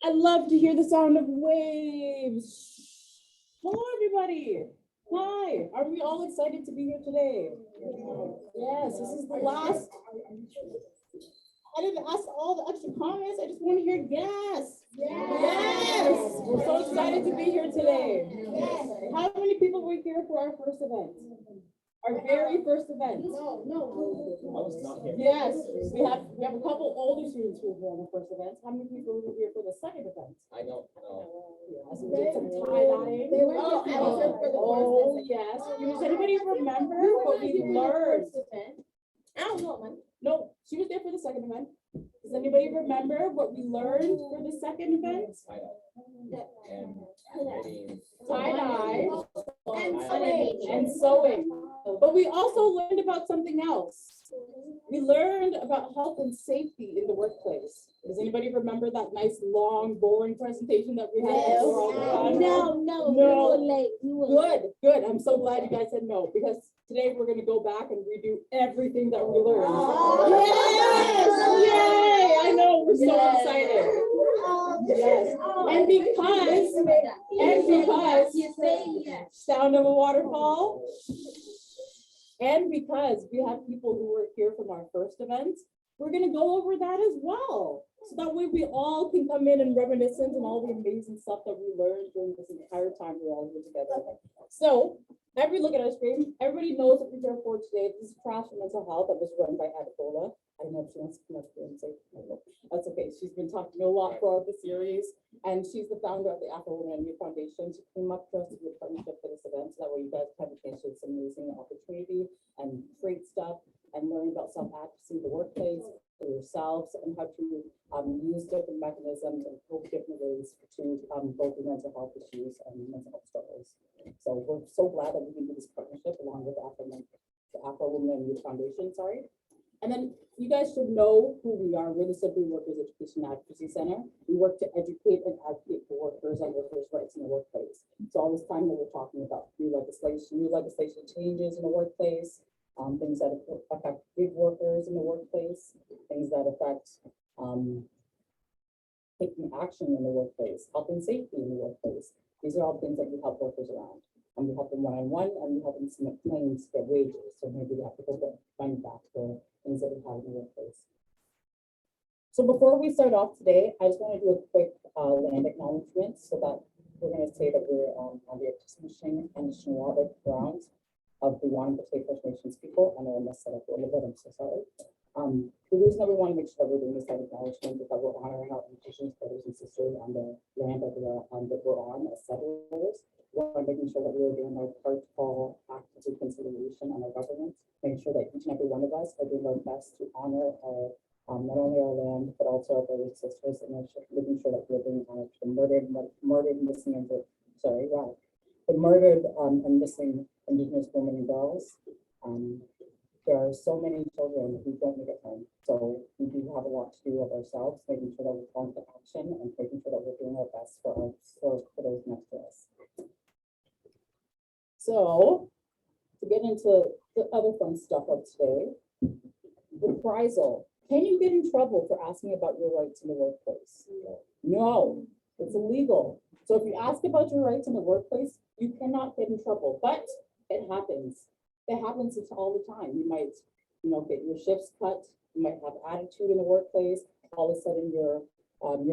I love to hear the sound of waves. Hello, everybody. Hi. Are we all excited to be here today? Yes, this is the last. I didn't ask all the extra comments. I just want to hear yes. Yes. We're so excited to be here today. How many people were here for our first event? Our very first event. No. I was not here. Yes, we have a couple older students who were on the first event. How many people were here for the second event? I don't know. Yes, we did some tie-dyeing. Oh, yes. Does anybody remember what we learned? I don't know, man. No, she was there for the second event. Does anybody remember what we learned for the second event? Tie-dye and sewing. But we also learned about something else. We learned about health and safety in the workplace. Does anybody remember that nice, long, boring presentation that we had? No. Good. I'm so glad you guys said no, because today we're going to go back and redo everything that we learned. Yes! Yay! I know, we're so excited. Yes. And because sound of a waterfall, and because we have people who were here from our first event, we're going to go over that as well. So that way we all can come in and reminiscence and all the amazing stuff that we learned during this entire time we're all here together. So look at our screen. Everybody knows what we're here for today. This is Crash for Mental Health that was run by Advocacy. I don't know if she wants to come up here and say, no, that's okay. She's been talking a lot throughout the series, and she's the founder of the AfroWYF Foundation. She came up to us to do a partnership for this event, so that way you guys have a chance to this amazing opportunity and create stuff and learn about self-advocacy in the workplace for yourselves and how to use different mechanisms and cope different ways to both the mental health issues and mental health struggles. So we're so glad that we can do this partnership along with the AfroWYF Foundation, And then you guys should know who we are. We're the Sibling Workers Education Advocacy Center. We work to educate and advocate for workers and workers' rights in the workplace. So all this time that we're talking about new legislation changes in the workplace, things that affect big workers in the workplace, things that affect taking action in the workplace, health and safety in the workplace. These are all things that we help workers around. And we help them one-on-one, and we help them submit claims to get wages. So maybe they have to go get money back for things that we have in the workplace. So before we start off today, I just want to do a quick land acknowledgement, so that we're going to say that we're on the Atikameksheng and Anishnaabeg grounds of the Wahnapitae First Nations people. I know I messed that up a little bit, I'm so sorry. The reason that we want to make sure that we're doing this acknowledgement is that we're honoring our Indigenous brothers and sisters on the land that we're on as settlers. We're making sure that we're doing our part to call active reconciliation on our government, making sure that each and every one of us are doing our best to honor our not only our land, but also our brothers and sisters, and making sure that we're doing honor to the murdered, missing, and the murdered and missing Indigenous women and girls. There are so many children who don't make it home. So we do have a lot to do with ourselves, making sure that we're calling to action and making sure that we're doing our best for those next to us. So to get into the other fun stuff of today, reprisal. Can you get in trouble for asking about your rights in the workplace? No, it's illegal. So if you ask about your rights in the workplace, you cannot get in trouble, but it happens. It happens all the time. You might, get your shifts cut. You might have attitude in the workplace. All of a sudden, your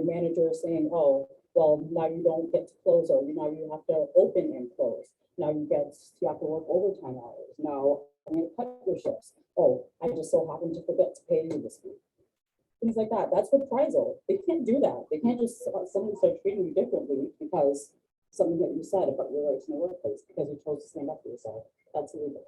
manager is saying, "Oh, well, now you don't get to close, or now you have to open and close. Now you have to work overtime hours. Now I'm going to cut your shifts. Oh, I just so happened to forget to pay you this week." Things like that. That's reprisal. They can't do that. They can't just suddenly start treating you differently because something that you said about your rights in the workplace because you chose to stand up for yourself. That's illegal.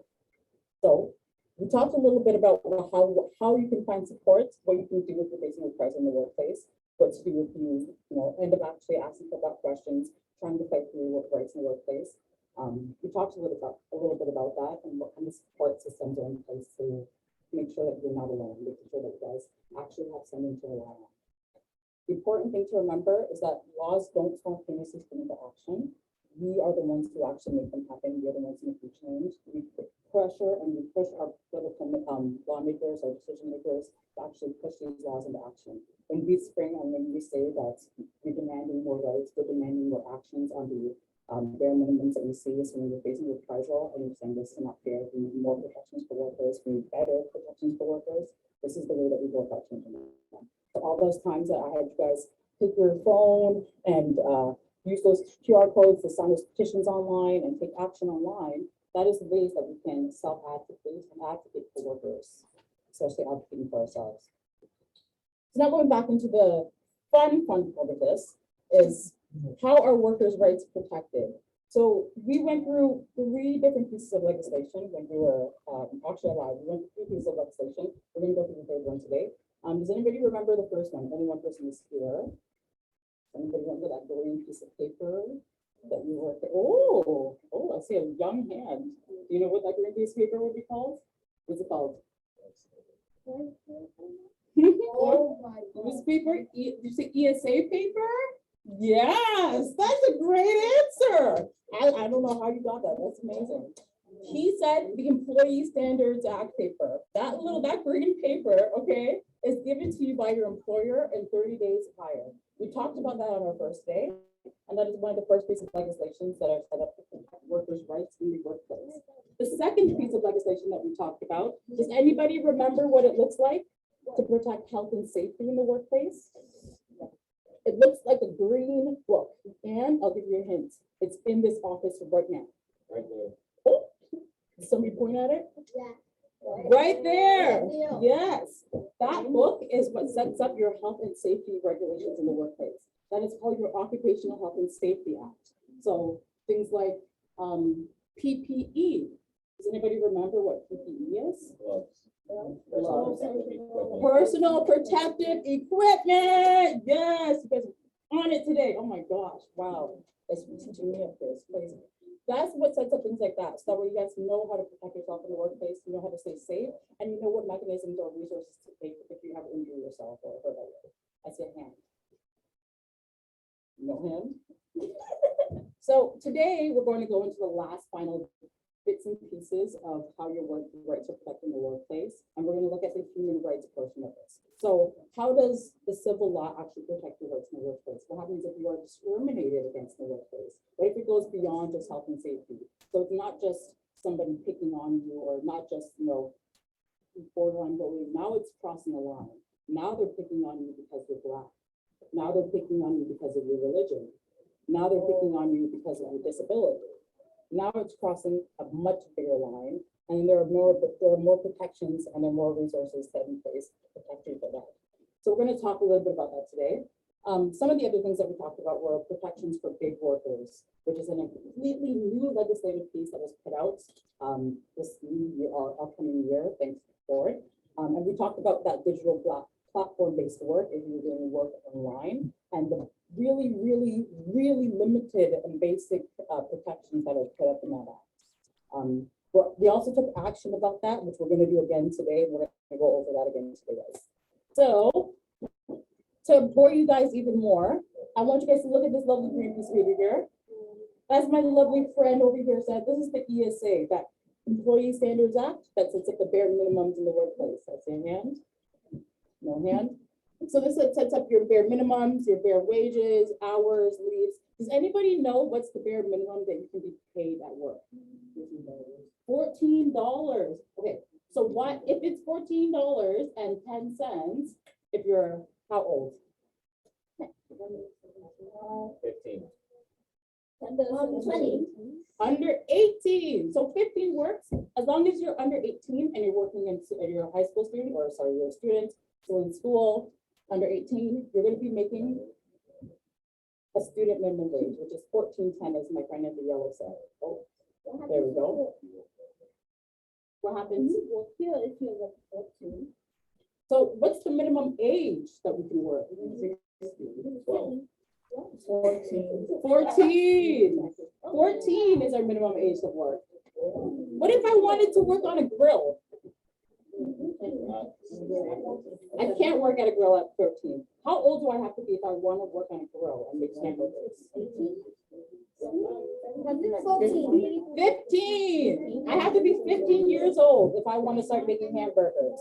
So we talked a little bit about how you can find support, what you can do if you're facing reprisal in the workplace, what to do if you end up actually asking about questions, trying to fight for your rights in the workplace. We talked a little bit about that and what kind of support systems are in place to make sure that you're not alone, making sure that you guys actually have something to rely on. The important thing to remember is that laws don't spontaneously spring into action. we are the ones who actually make them happen. We are the ones who make them change. We put pressure and we push our political lawmakers, our decision makers, to actually push these laws into action. When we spring and when we say that we're demanding more rights, we're demanding more actions on the bare minimums that we see. So when we're facing reprisal and we're saying this is not fair, we need more protections for workers, we need better protections for workers. This is the way that we go about changing them. So all those times that I had you guys take your phone and use those QR codes to sign those petitions online and take action online, that is the ways that we can self-advocate and advocate for workers, especially advocating for ourselves. So now going back into the fun part of this is how are workers' rights protected? So we went through 3 different pieces of legislation when we were actually allowed. We went through 3 pieces of legislation. We're going to go through the 3rd one today. Does anybody remember the first one? Only one person is here. Anybody remember that green piece of paper that you were? Oh, I see a young hand. Do you know what that green piece of paper would be called? What's it called? Oh my God. This paper? Did you say ESA paper? Yes, that's a great answer. I don't know how you got that. That's amazing. He said the Employee Standards Act paper. That green paper, okay, is given to you by your employer in 30 days prior. We talked about that on our first day, and that is one of the first pieces of legislation that are set up to protect workers' rights in the workplace. The second piece of legislation that we talked about, does anybody remember what it looks like to protect health and safety in the workplace? It looks like a green book, and I'll give you a hint. It's in this office right now. Right there. Oh, can somebody point at it? Yeah. Right there. Yes. That book is what sets up your health and safety regulations in the workplace. That is called your Occupational Health and Safety Act. So things like PPE. Does anybody remember what PPE is? Gloves. Personal protective equipment. Yes, you guys are on it today. Oh my gosh, wow. That's teaching me up there. It's crazy. That's what sets up things like that. So that way you guys know how to protect yourself in the workplace, you know how to stay safe, and you know what mechanisms or resources to take if you have injured yourself or hurt yourself. I see a hand. No hand? So today we're going to go into the last final bits and pieces of how your rights are protected in the workplace. And we're going to look at the human rights portion of this. So how does the civil law actually protect your rights in the workplace? What happens if you are discriminated against in the workplace? What if it goes beyond just health and safety? So it's not just somebody picking on you or not just, borderline bullying. Now it's crossing a line. Now they're picking on you because you're Black. Now they're picking on you because of your religion. Now they're picking on you because of your disability. Now it's crossing a much bigger line, and there are more protections and there are more resources set in place to protect you for that. So we're going to talk a little bit about that today. Some of the other things that we talked about were protections for gig workers, which is a completely new legislative piece that was put out this new year, or upcoming year, thanks for it. And we talked about that digital platform-based work if you're doing work online, and the really, really, really limited and basic protections that are put up in that act. We also took action about that, which we're going to do again today. We're going to go over that again today, guys. So to bore you guys even more, I want you guys to look at this lovely green piece of paper here. As my lovely friend over here said, this is the ESA, that Employee Standards Act that sets up the bare minimums in the workplace. I see a hand. No hand. So this sets up your bare minimums, your bare wages, hours, leaves. Does anybody know what's the bare minimum that you can be paid at work? $14. Okay, so what if it's $14.10 if you're how old? 15. 20. Under 18. So 15 works as long as you're under 18 and you're working in you're a high school student, or sorry, you're a student still in school. Under 18, you're going to be making a student minimum wage, which is $14.10, as my friend in the yellow said. Oh, there we go. What happens? So what's the minimum age that we can work? 14. 14 is our minimum age of work. What if I wanted to work on a grill? I can't work at a grill at 13. How old do I have to be if I want to work on a grill and make hamburgers? 15. I have to be 15 years old if I want to start making hamburgers.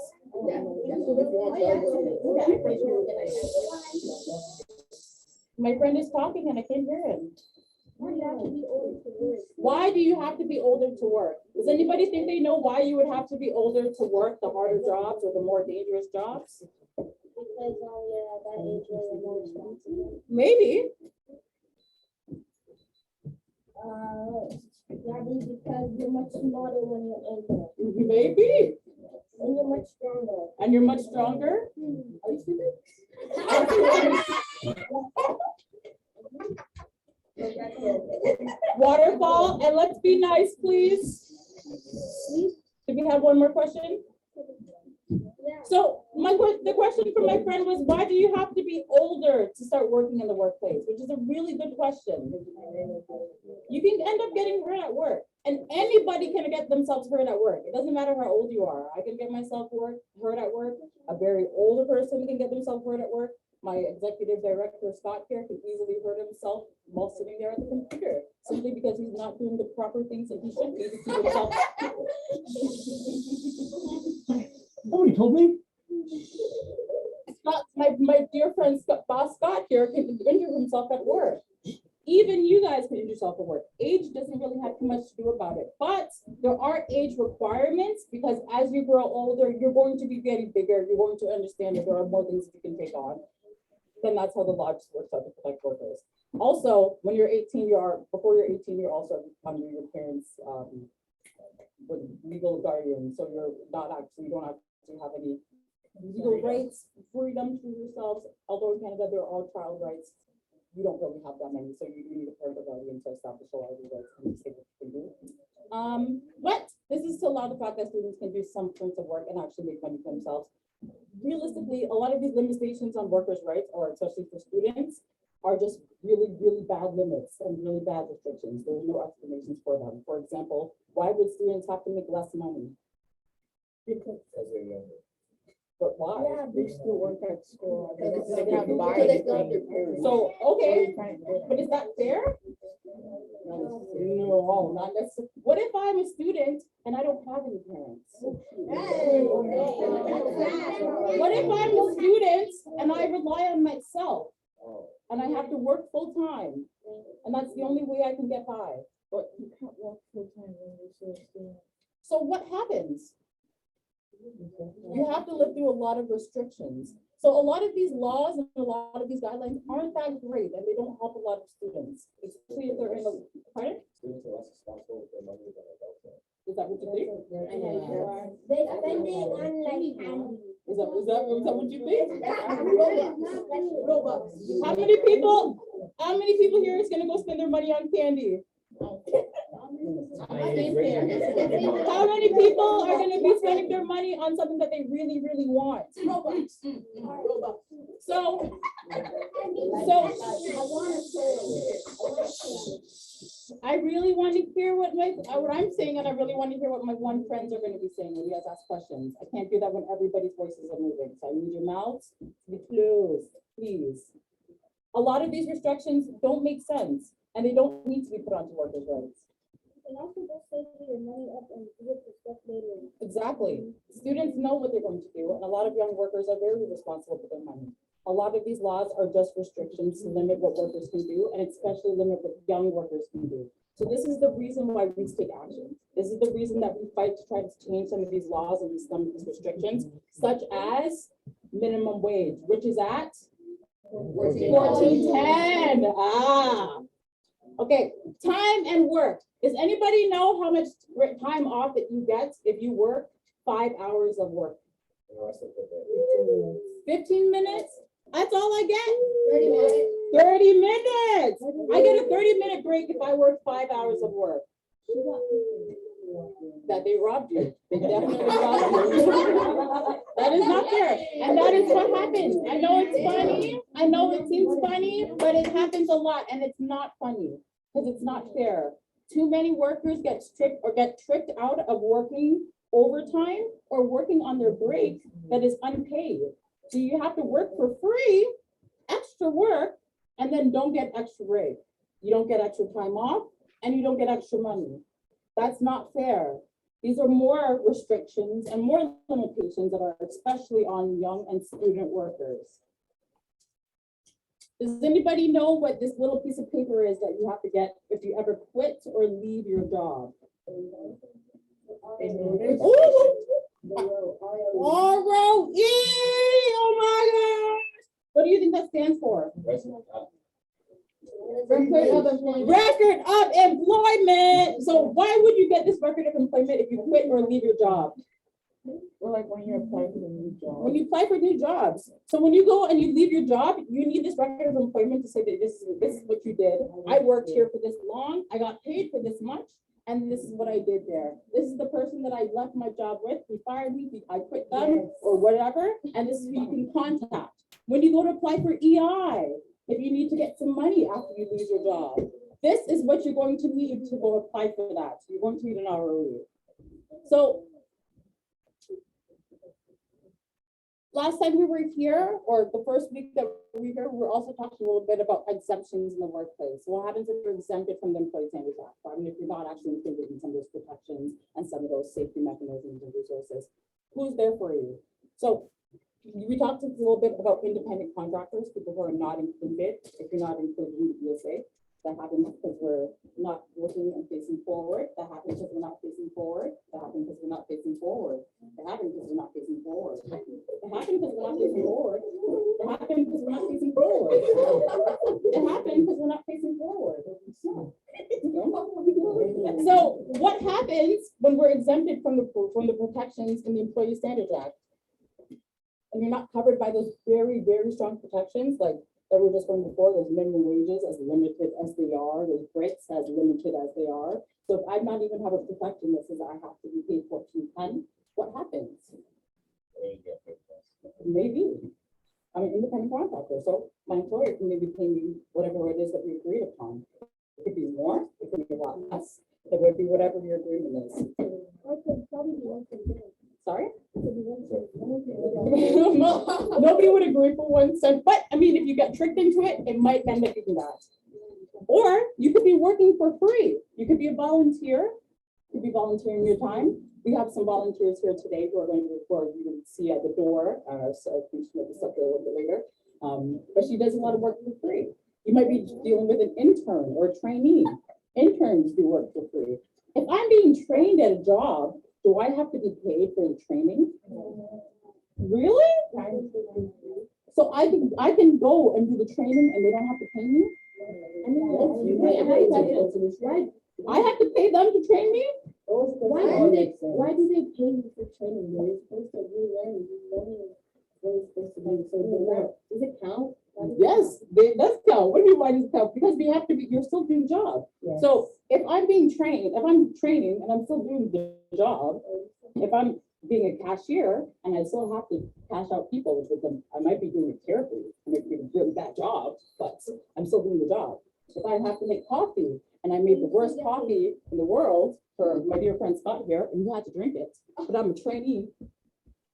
My friend is talking and I can't hear him. Why do you have to be older to work? Does anybody think they know why you would have to be older to work the harder jobs or the more dangerous jobs? Because you're at that age where you're more responsible. Maybe. Because you're much smarter when you're older. Maybe. And you're much stronger. And you're much stronger? Are you stupid? Waterfall, and let's be nice, please. Do we have one more question? So the question from my friend was, why do you have to be older to start working in the workplace? Which is a really good question. You can end up getting hurt at work, and anybody can get themselves hurt at work. It doesn't matter how old you are. I can get myself hurt at work. A very older person can get themselves hurt at work. My executive director, Scott, here can easily hurt himself while sitting there at the computer, simply because he's not doing the proper things that he should be to keep himself. Nobody told me. Scott, my dear friend Boss Scott here can injure himself at work. Even you guys can injure yourself at work. Age doesn't really have too much to do about it, but there are age requirements because as you grow older, you're going to be getting bigger. You're going to understand that there are more things you can take on. Then that's how the law just works out to protect workers. Also, when you're 18, before you're 18, you're also under your parents' legal guardian. So you don't actually have any legal rights, freedom to yourselves. Although in Canada, there are all child rights. You don't really have that many, so you do need a parental guardian to establish a lot of the rights and say what you can do. But this is to allow the fact that students can do some points of work and actually make money for themselves. Realistically, a lot of these limitations on workers' rights, or especially for students, are just really, really bad limits and really bad restrictions. There's no explanations for them. For example, why would students have to make less money? Because they're younger. But why? Yeah, They still work at school. So, okay, but is that fair? No, not necessarily. What if I'm a student and I don't have any parents? What if I'm a student and I rely on myself and I have to work full time and that's the only way I can get by? But you can't work full time when you're still a student. So what happens? You have to live through a lot of restrictions. So a lot of these laws and a lot of these guidelines aren't that great and they don't help a lot of students, especially if they're in the, pardon? Students are less responsible with their money than adults are. Is that what you think? They spend it on like candy. Is that what you think? Robux. How many people here is gonna go spend their money on candy? How many people are gonna be spending their money on something that they really, really want? So I really want to hear what I'm saying, and I really want to hear what my one friends are going to be saying when you guys ask questions. I can't do that when everybody's voices are moving, so I need your mouths to be closed, please. A lot of these restrictions don't make sense, and they don't need to be put onto workers' rights. And also just save your money up and get the stuff later. Exactly. Students know what they're going to do, and a lot of young workers are very responsible for their money. A lot of these laws are just restrictions to limit what workers can do, and especially limit what young workers can do. So this is the reason why we take action. This is the reason that we fight to try to change some of these laws and some of these restrictions, such as minimum wage, which is at $14.10. Okay, time and work. Does anybody know how much time off that you get if you work 5 hours of work? 15 minutes? That's all I get? 30 minutes. I get a 30-minute break if I work 5 hours of work. That they robbed you. They definitely robbed you. That is not fair. And that is what happens. I know it's funny. I know it seems funny, but it happens a lot and it's not funny because it's not fair. Too many workers get tricked out of working overtime or working on their break that is unpaid. So you have to work for free, extra work, and then don't get extra break. You don't get extra time off, and you don't get extra money. That's not fair. These are more restrictions and more limitations that are especially on young and student workers. Does anybody know what this little piece of paper is that you have to get if you ever quit or leave your job? ROE! Oh my gosh! What do you think that stands for? Record of employment. So why would you get this record of employment if you quit or leave your job? Or like when you apply for a new job. When you apply for new jobs. So when you go and you leave your job, you need this record of employment to say that this is what you did. I worked here for this long, I got paid for this much, and this is what I did there. This is the person that I left my job with. He fired me, I quit them or whatever, and this is who you can contact. When you go to apply for EI, if you need to get some money after you lose your job, this is what you're going to need to go apply for that. You're going to need an ROE. So last time we were here, or the first week that we were here, we were also talking a little bit about exemptions in the workplace. What happens if you're exempted from the Employee Standards Act? I mean, if you're not actually included in some of those protections and some of those safety mechanisms and resources, who's there for you? So we talked a little bit about independent contractors, people who are not included. If you're not included in the ESA, that happens because we're not looking and facing forward. That happens because we're not facing forward. That happens because we're not facing forward. That happens because we're not facing forward. That happens because we're not facing forward. That happens because we're not facing forward. It happens because we're not facing forward. So what happens when we're exempted from the protections in the Employee Standards Act? And you're not covered by those very, very strong protections, like that we were just going before, those minimum wages as limited as they are, those breaks as limited as they are. So if I not even have a protection that says I have to be paid $14.10, what happens? Maybe. I'm an independent contractor, so my employer can maybe pay me whatever it is that we agreed upon. It could be more, it could be a lot less, it would be whatever your agreement is. Sorry? Nobody would agree for 1 cent, but I mean, if you get tricked into it, it might end up being that. Or you could be working for free. You could be a volunteer. You could be volunteering your time. We have some volunteers here today who are going to record. You can see at the door. So I think she might be stuck there a little bit later. But she does a lot of work for free. You might be dealing with an intern or a trainee. Interns do work for free. If I'm being trained at a job, do I have to be paid for the training? Really? So I can go and do the training and they don't have to pay me? I have to pay them to train me? Why do they pay you for training? You're supposed to relearn. What is supposed to be so does it count? Yes, it does count. What do you mean why does it count? Because we have to be, you're still doing the job. Yes. So if I'm being trained, if I'm training and I'm still doing the job, if I'm being a cashier and I still have to cash out people, which with them, I might be doing it carefully. I might be doing a really bad job, but I'm still doing the job. If I have to make coffee and I made the worst coffee in the world for my dear friend Scott here, and he had to drink it, but I'm a trainee,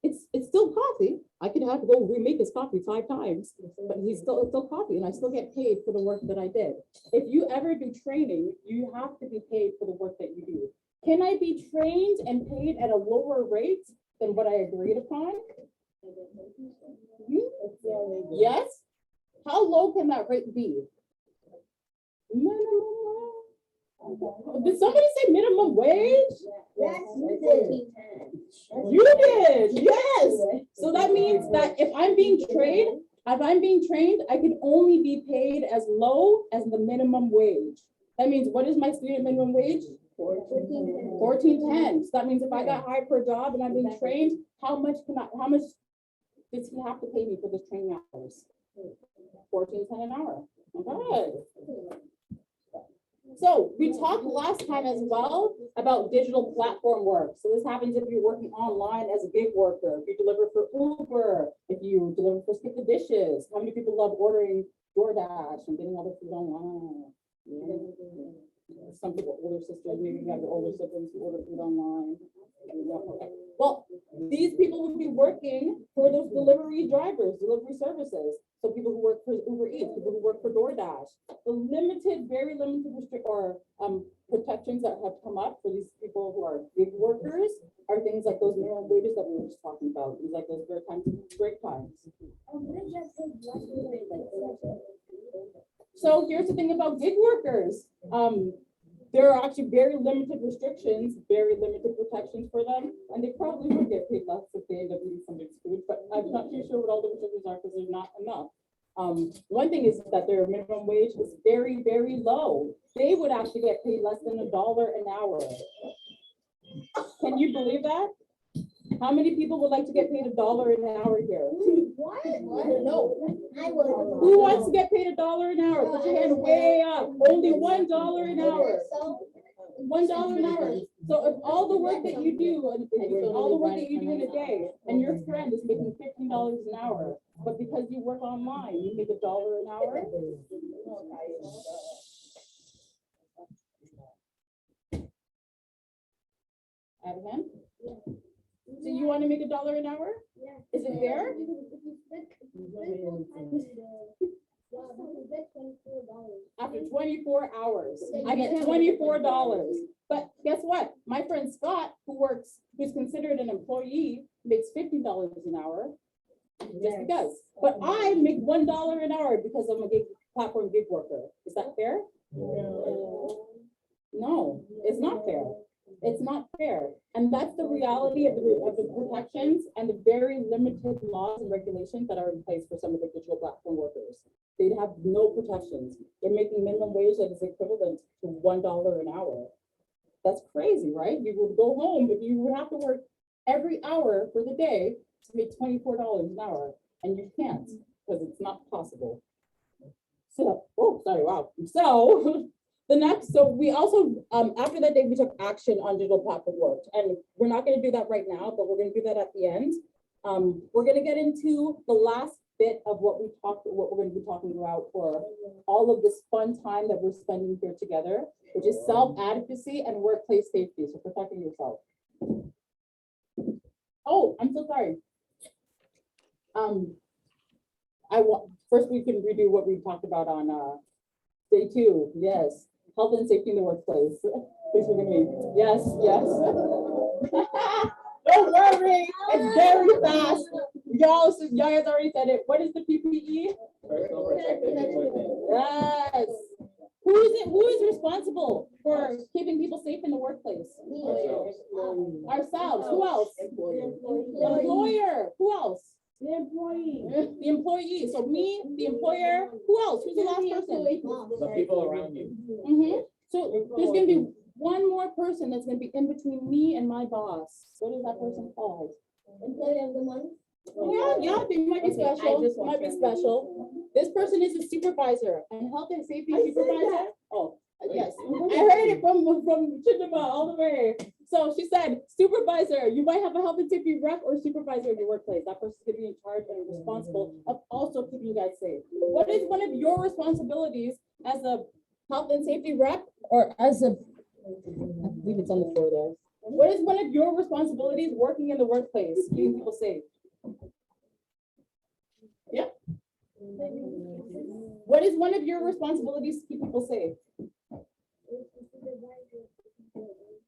it's still coffee. I could have to go remake his coffee 5 times, but it's still coffee, and I still get paid for the work that I did. If you ever do training, you have to be paid for the work that you do. Can I be trained and paid at a lower rate than what I agreed upon? Yes. How low can that rate be? Did somebody say minimum wage? Yes, you did. You did, yes. So that means that if I'm being trained, I can only be paid as low as the minimum wage. That means, what is my student minimum wage? $14.10. So that means if I got hired for a job and I'm being trained, how much does he have to pay me for this training hours? $14.10 an hour. Okay. So we talked last time as well about digital platform work. So this happens if you're working online as a gig worker, if you deliver for Uber, if you deliver for Skip the Dishes. How many people love ordering DoorDash and getting all the food online? Yeah. Some people, older sisters, maybe you have your older siblings who order food online. Well, these people would be working for those delivery drivers, delivery services. So people who work for Uber Eats, people who work for DoorDash, the limited, very limited protections that have come up for these people who are gig workers are things like those minimum wages that we were just talking about, things like those break times. So here's the thing about gig workers. There are actually very limited restrictions, very limited protections for them, and they probably would get paid less if they end up eating somebody's food, but I'm not too sure what all the restrictions are because there's not enough. One thing is that their minimum wage is very, very low. They would actually get paid less than $1 an hour. Can you believe that? How many people would like to get paid $1 an hour here? What? No. I would. Who wants to get paid $1 an hour? Put your hand way up. Only $1 an hour. $1 an hour. So if all the work that you do, all the work that you do in a day, and your friend is making $15 an hour, but because you work online, you make $1 an hour. Out of hand? So you want to make $1 an hour? Is it fair? After 24 hours, I get $24. But guess what? My friend Scott, who's considered an employee, makes $50 an hour. Just because. But I make $1 an hour because I'm a platform gig worker. Is that fair? No, it's not fair. It's not fair. And that's the reality of the protections and the very limited laws and regulations that are in place for some of the digital platform workers. They have no protections. They're making minimum wage that is equivalent to $1 an hour. That's crazy, right? You would go home if you would have to work every hour for the day to make $24 an hour, and you can't because it's not possible. So, oh, sorry, wow. So so we also, after that day, we took action on digital platform work, and we're not going to do that right now, but we're going to do that at the end. We're going to get into the last bit of what we're going to be talking about for all of this fun time that we're spending here together, which is self-advocacy and workplace safety, so protecting yourself. Oh, I'm so sorry. First we can redo what we talked about on day 2. Yes, health and safety in the workplace. Please forgive me. Yes, yes. Don't worry, it's very fast. Y'all guys already said it. What is the PPE? Personal protective equipment. Yes. Who is responsible for keeping people safe in the workplace? Ourselves. Who else? The employer. Who else? The employee. The employee. So me, the employer. Who else? Who's the last person? The people around you. So there's going to be one more person that's going to be in between me and my boss. What is that person called? Employee of the month. Yeah, they might be special. Might be special. This person is a supervisor and health and safety supervisor. Oh, yes. I heard it from Chidima all the way. So she said, supervisor, you might have a health and safety rep or supervisor in your workplace. That person's going to be in charge and responsible of also keeping you guys safe. What is one of your responsibilities as a health and safety rep or as a, I believe it's on the floor there. What is one of your responsibilities working in the workplace, keeping people safe? Yeah. What is one of your responsibilities to keep people safe?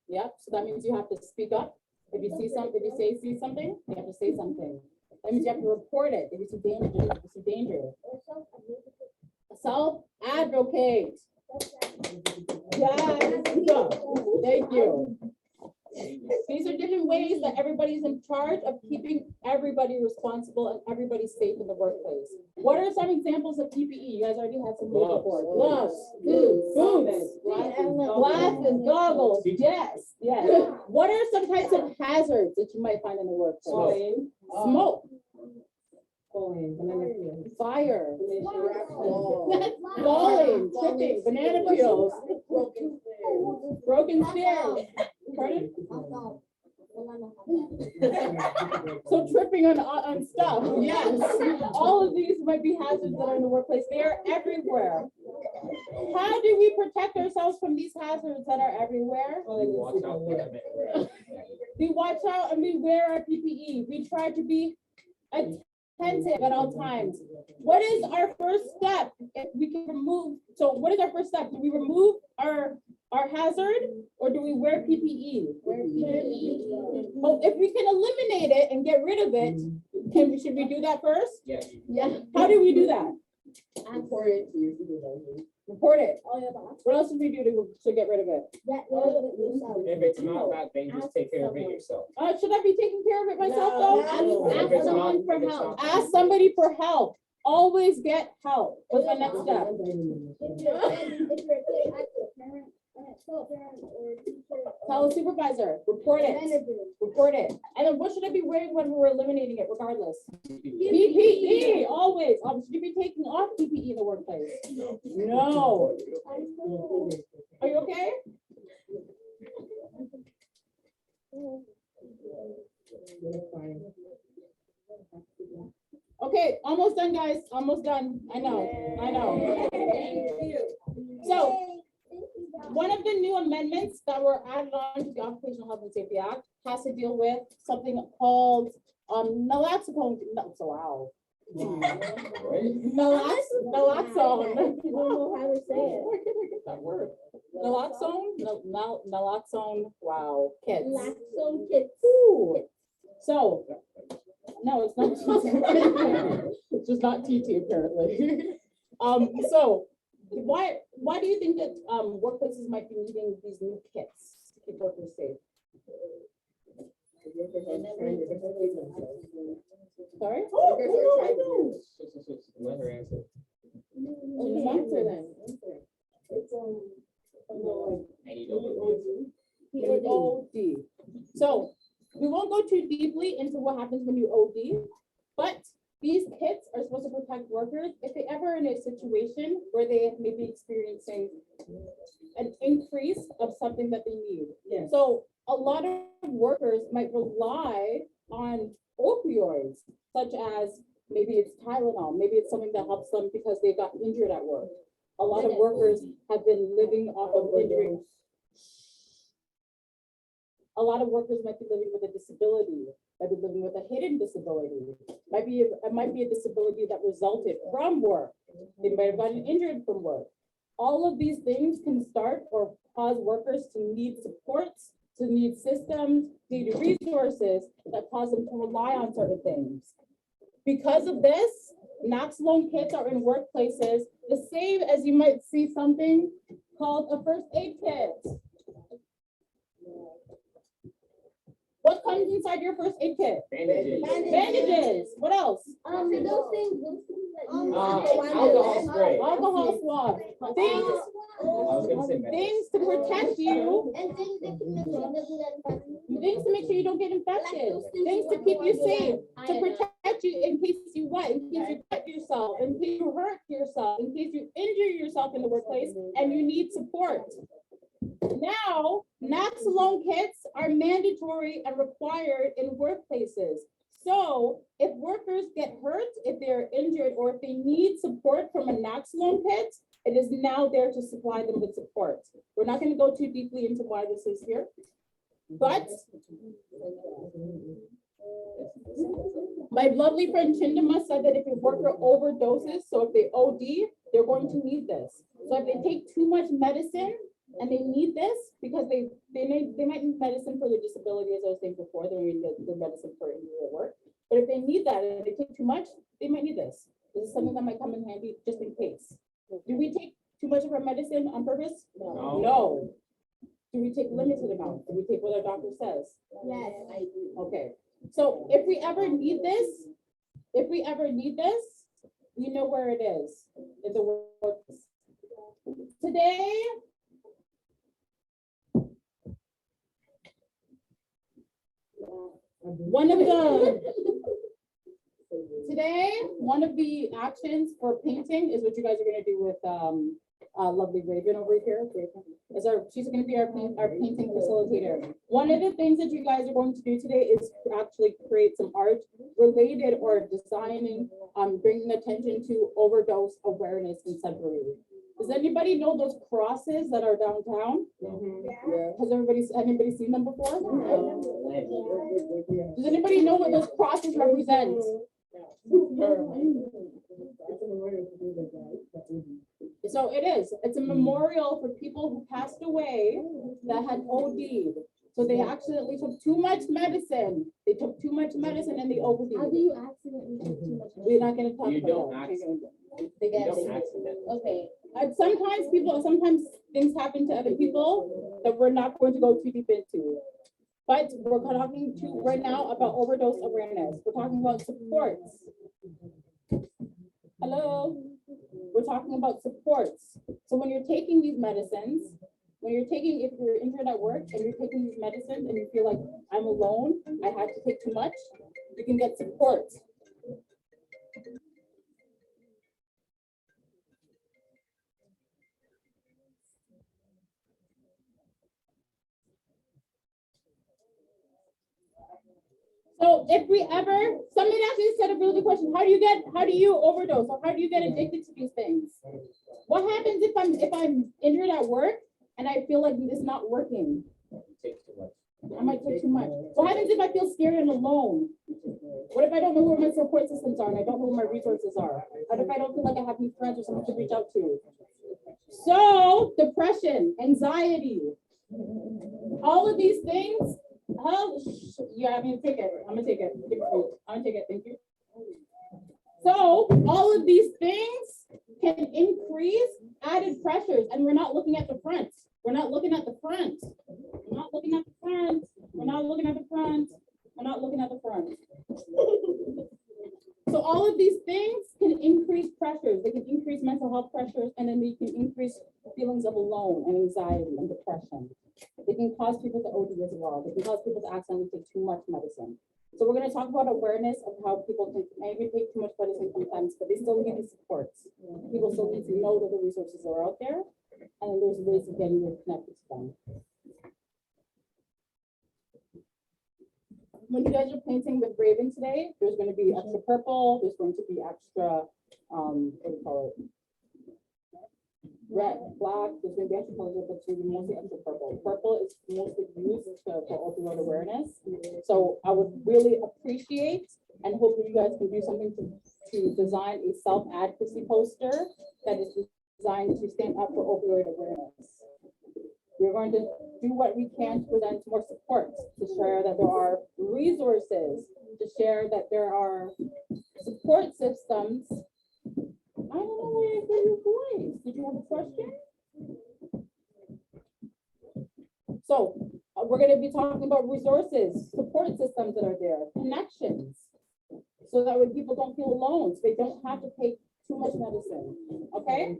Yep, so that means you have to speak up. If you see something, if you see something, you have to say something. That means you have to report it if you see danger, if you see danger. Self-advocate. Yes, thank you. These are different ways that everybody's in charge of keeping everybody responsible and everybody safe in the workplace. What are some examples of PPE? You guys already had some before. Gloves, boots, glasses, goggles. Yes, yes. What are some types of hazards that you might find in the workplace? Smoke. Fire. Falling, tripping, banana peels. Broken stairs. Pardon? So tripping on stuff, yes. All of these might be hazards that are in the workplace. They are everywhere. How do we protect ourselves from these hazards that are everywhere? We watch out and we wear our PPE. We try to be attentive at all times. What is our first step? If we can remove, so what is our first step? Do we remove our hazard or do we wear PPE? Well, if we can eliminate it and get rid of it, should we do that first? Yeah. Yeah. How do we do that? Report it to your supervisor. Report it. What else should we do to get rid of it? If it's not that, then just take care of it yourself. Should I be taking care of it myself though? If it's not- someone for if it's help. not- Ask somebody for help. Always get help. What's my next step? Tell a supervisor. Report it. Report it. And then what should I be wearing when we're eliminating it regardless? PPE, always. Should you be taking off PPE in the workplace? No. Are you okay? Okay, almost done, guys. Almost done. I know. So, one of the new amendments that were added on to the Occupational Health and Safety Act has to deal with something called naloxone. Wow. Naloxone. People know how to say it. I can't get that word. Naloxone? Naloxone. Wow. Kids. Laxone kits. Ooh. So, no, it's not TT. It's just not TT apparently. So why do you think that workplaces might be needing these new kits to keep workers safe? Sorry? Let her answer. Answer then. It's I need to OD. So we won't go too deeply into what happens when you OD, but these kits are supposed to protect workers if they ever in a situation where they may be experiencing an increase of something that they need. Yeah. So a lot of workers might rely on opioids, such as maybe it's Tylenol, maybe it's something that helps them because they got injured at work. A lot of workers have been living off of injury. A lot of workers might be living with a disability, might be living with a hidden disability, it might be a disability that resulted from work. They might have gotten injured from work. All of these things can start or cause workers to need supports, to need systems, need resources that cause them to rely on certain things. Because of this, Naloxone kits are in workplaces, the same as you might see something called a first aid kit. What comes inside your first aid kit? Bandages. Bandages. What else? Those things Alcohol spray. Alcohol swab. Things, I was gonna say bandages. things to protect you. and things that can make sure it doesn't get infected. Things to make sure you don't get infected. Things to keep you safe. To protect you in case you what? In case you cut yourself, in case you hurt yourself, in case you injure yourself in the workplace and you need support. Now, Naloxone kits are mandatory and required in workplaces. So if workers get hurt, if they're injured, or if they need support from a Naloxone kit, it is now there to supply them with support. We're not going to go too deeply into why this is here, but my lovely friend Chindama said that if a worker overdoses, so if they OD, they're going to need this. So if they take too much medicine, and they need this because they might need medicine for their disability, as I was saying before, they need the medicine for injury at work. But if they need that and they take too much, they might need this. This is something that might come in handy just in case. Do we take too much of our medicine on purpose? No. No. Do we take limited amount? Do we take what our doctor says? Yes, I agree. Okay. So if we ever need this, we know where it is in the workplace. Today, one of the actions for painting is what you guys are gonna do with lovely Raven over here. She's gonna be our painting facilitator. One of the things that you guys are going to do today is actually create some art related or designing, bringing attention to overdose awareness in Sudbury. Does anybody know those crosses that are downtown? Yeah. Has anybody seen them before? Does anybody know what those crosses represent? So it is, it's a memorial for people who passed away that had OD'd. So they accidentally took too much medicine. They took too much medicine and they How do OD'd. you accidentally take too much? We're not gonna talk You don't about that. accident. They You get don't sick. accident. Okay. Sometimes things happen to other people that we're not going to go too deep into. But we're talking to right now about overdose awareness. We're talking about supports. Hello? We're talking about supports. So when you're taking these medicines, if you're injured at work and you're taking these medicines and you feel like I'm alone, I had to take too much, you can get support. So if we ever, somebody actually said a really good question, how do you overdose or how do you get addicted to these things? What happens if I'm injured at work and I feel like it's not working? Take too much. I might take too much. What happens if I feel scared and alone? What if I don't know where my support systems are and I don't know where my resources are? What if I don't feel like I have any friends or someone to reach out to? So depression, anxiety, all of these things. Oh, yeah, I'm gonna take it. I'm gonna take it. Thank you. So all of these things can increase added pressures, and we're not looking at the front. We're not looking at the front. We're not looking at the front. We're not looking at the front. We're not looking at the front. So all of these things can increase pressures. They can increase mental health pressures, and then they can increase feelings of alone and anxiety and depression. They can cause people to OD as well. They can cause people to accidentally take too much medicine. So we're going to talk about awareness of how people can maybe take too much medicine sometimes, but they still need the supports. People still need to know that the resources are out there, and there's ways of getting connected to them. When you guys are painting with Raven today, there's going to be extra purple. There's going to be extra, what do you call it? Red, black. There's going to be extra colors, but it's going to be mostly extra purple. Purple is mostly used for opioid awareness. So I would really appreciate and hope that you guys can do something to design a self-advocacy poster that is designed to stand up for opioid awareness. We're going to do what we can to present more support, to share that there are resources, to share that there are support systems. I don't know where you put your voice. Did you have a question? So we're going to be talking about resources, support systems that are there, connections, so that when people don't feel alone, so they don't have to take too much medicine. Okay?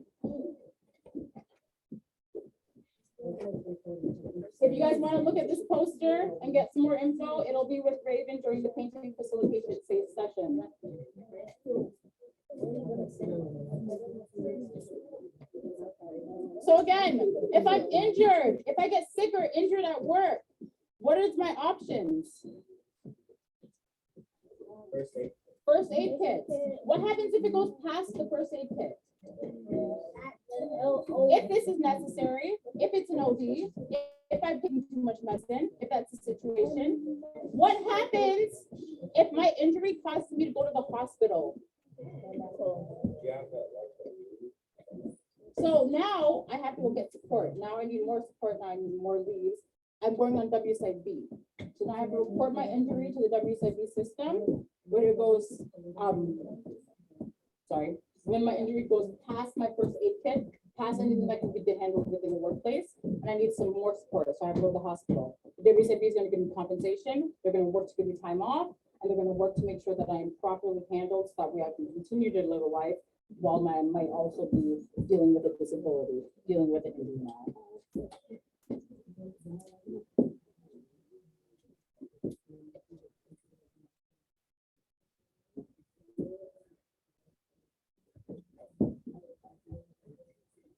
If you guys want to look at this poster and get some more info, it'll be with Raven during the painting facilitation session. So again, if I'm injured, if I get sick or injured at work, what is my options? First aid. First aid kit. What happens if it goes past the first aid kit? If this is necessary, if it's an OD, if I'm taking too much medicine, if that's the situation, what happens if my injury causes me to go to the hospital? So now I have to go get support. Now I need more support. Now I need more leaves. I'm going on W.S.I.B. So now I have to report my injury to the W.S.I.B. system, where it goes, when my injury goes past my first aid kit, past anything that can be handled within the workplace, and I need some more support. So I have to go to the hospital. The W.S.I.B. is going to give me compensation. They're going to work to give me time off, and they're going to work to make sure that I am properly handled so that way I can continue to live a life while I might also be dealing with a disability, dealing with an injury now.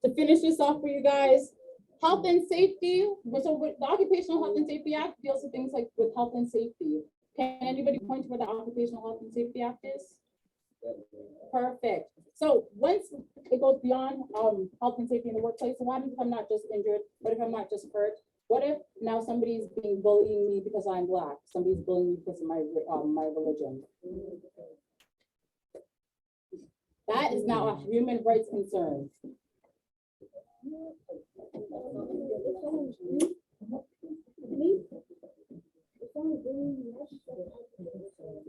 To finish this off for you guys, health and safety. So with the Occupational Health and Safety Act deals with things like with health and safety. Can anybody point to where the Occupational Health and Safety Act is? Perfect. So once it goes beyond health and safety in the workplace, so what happens if I'm not just injured? What if I'm not just hurt? What if now somebody's being bullying me because I'm Black? Somebody's bullying me because of my my religion. That is now a human rights concern.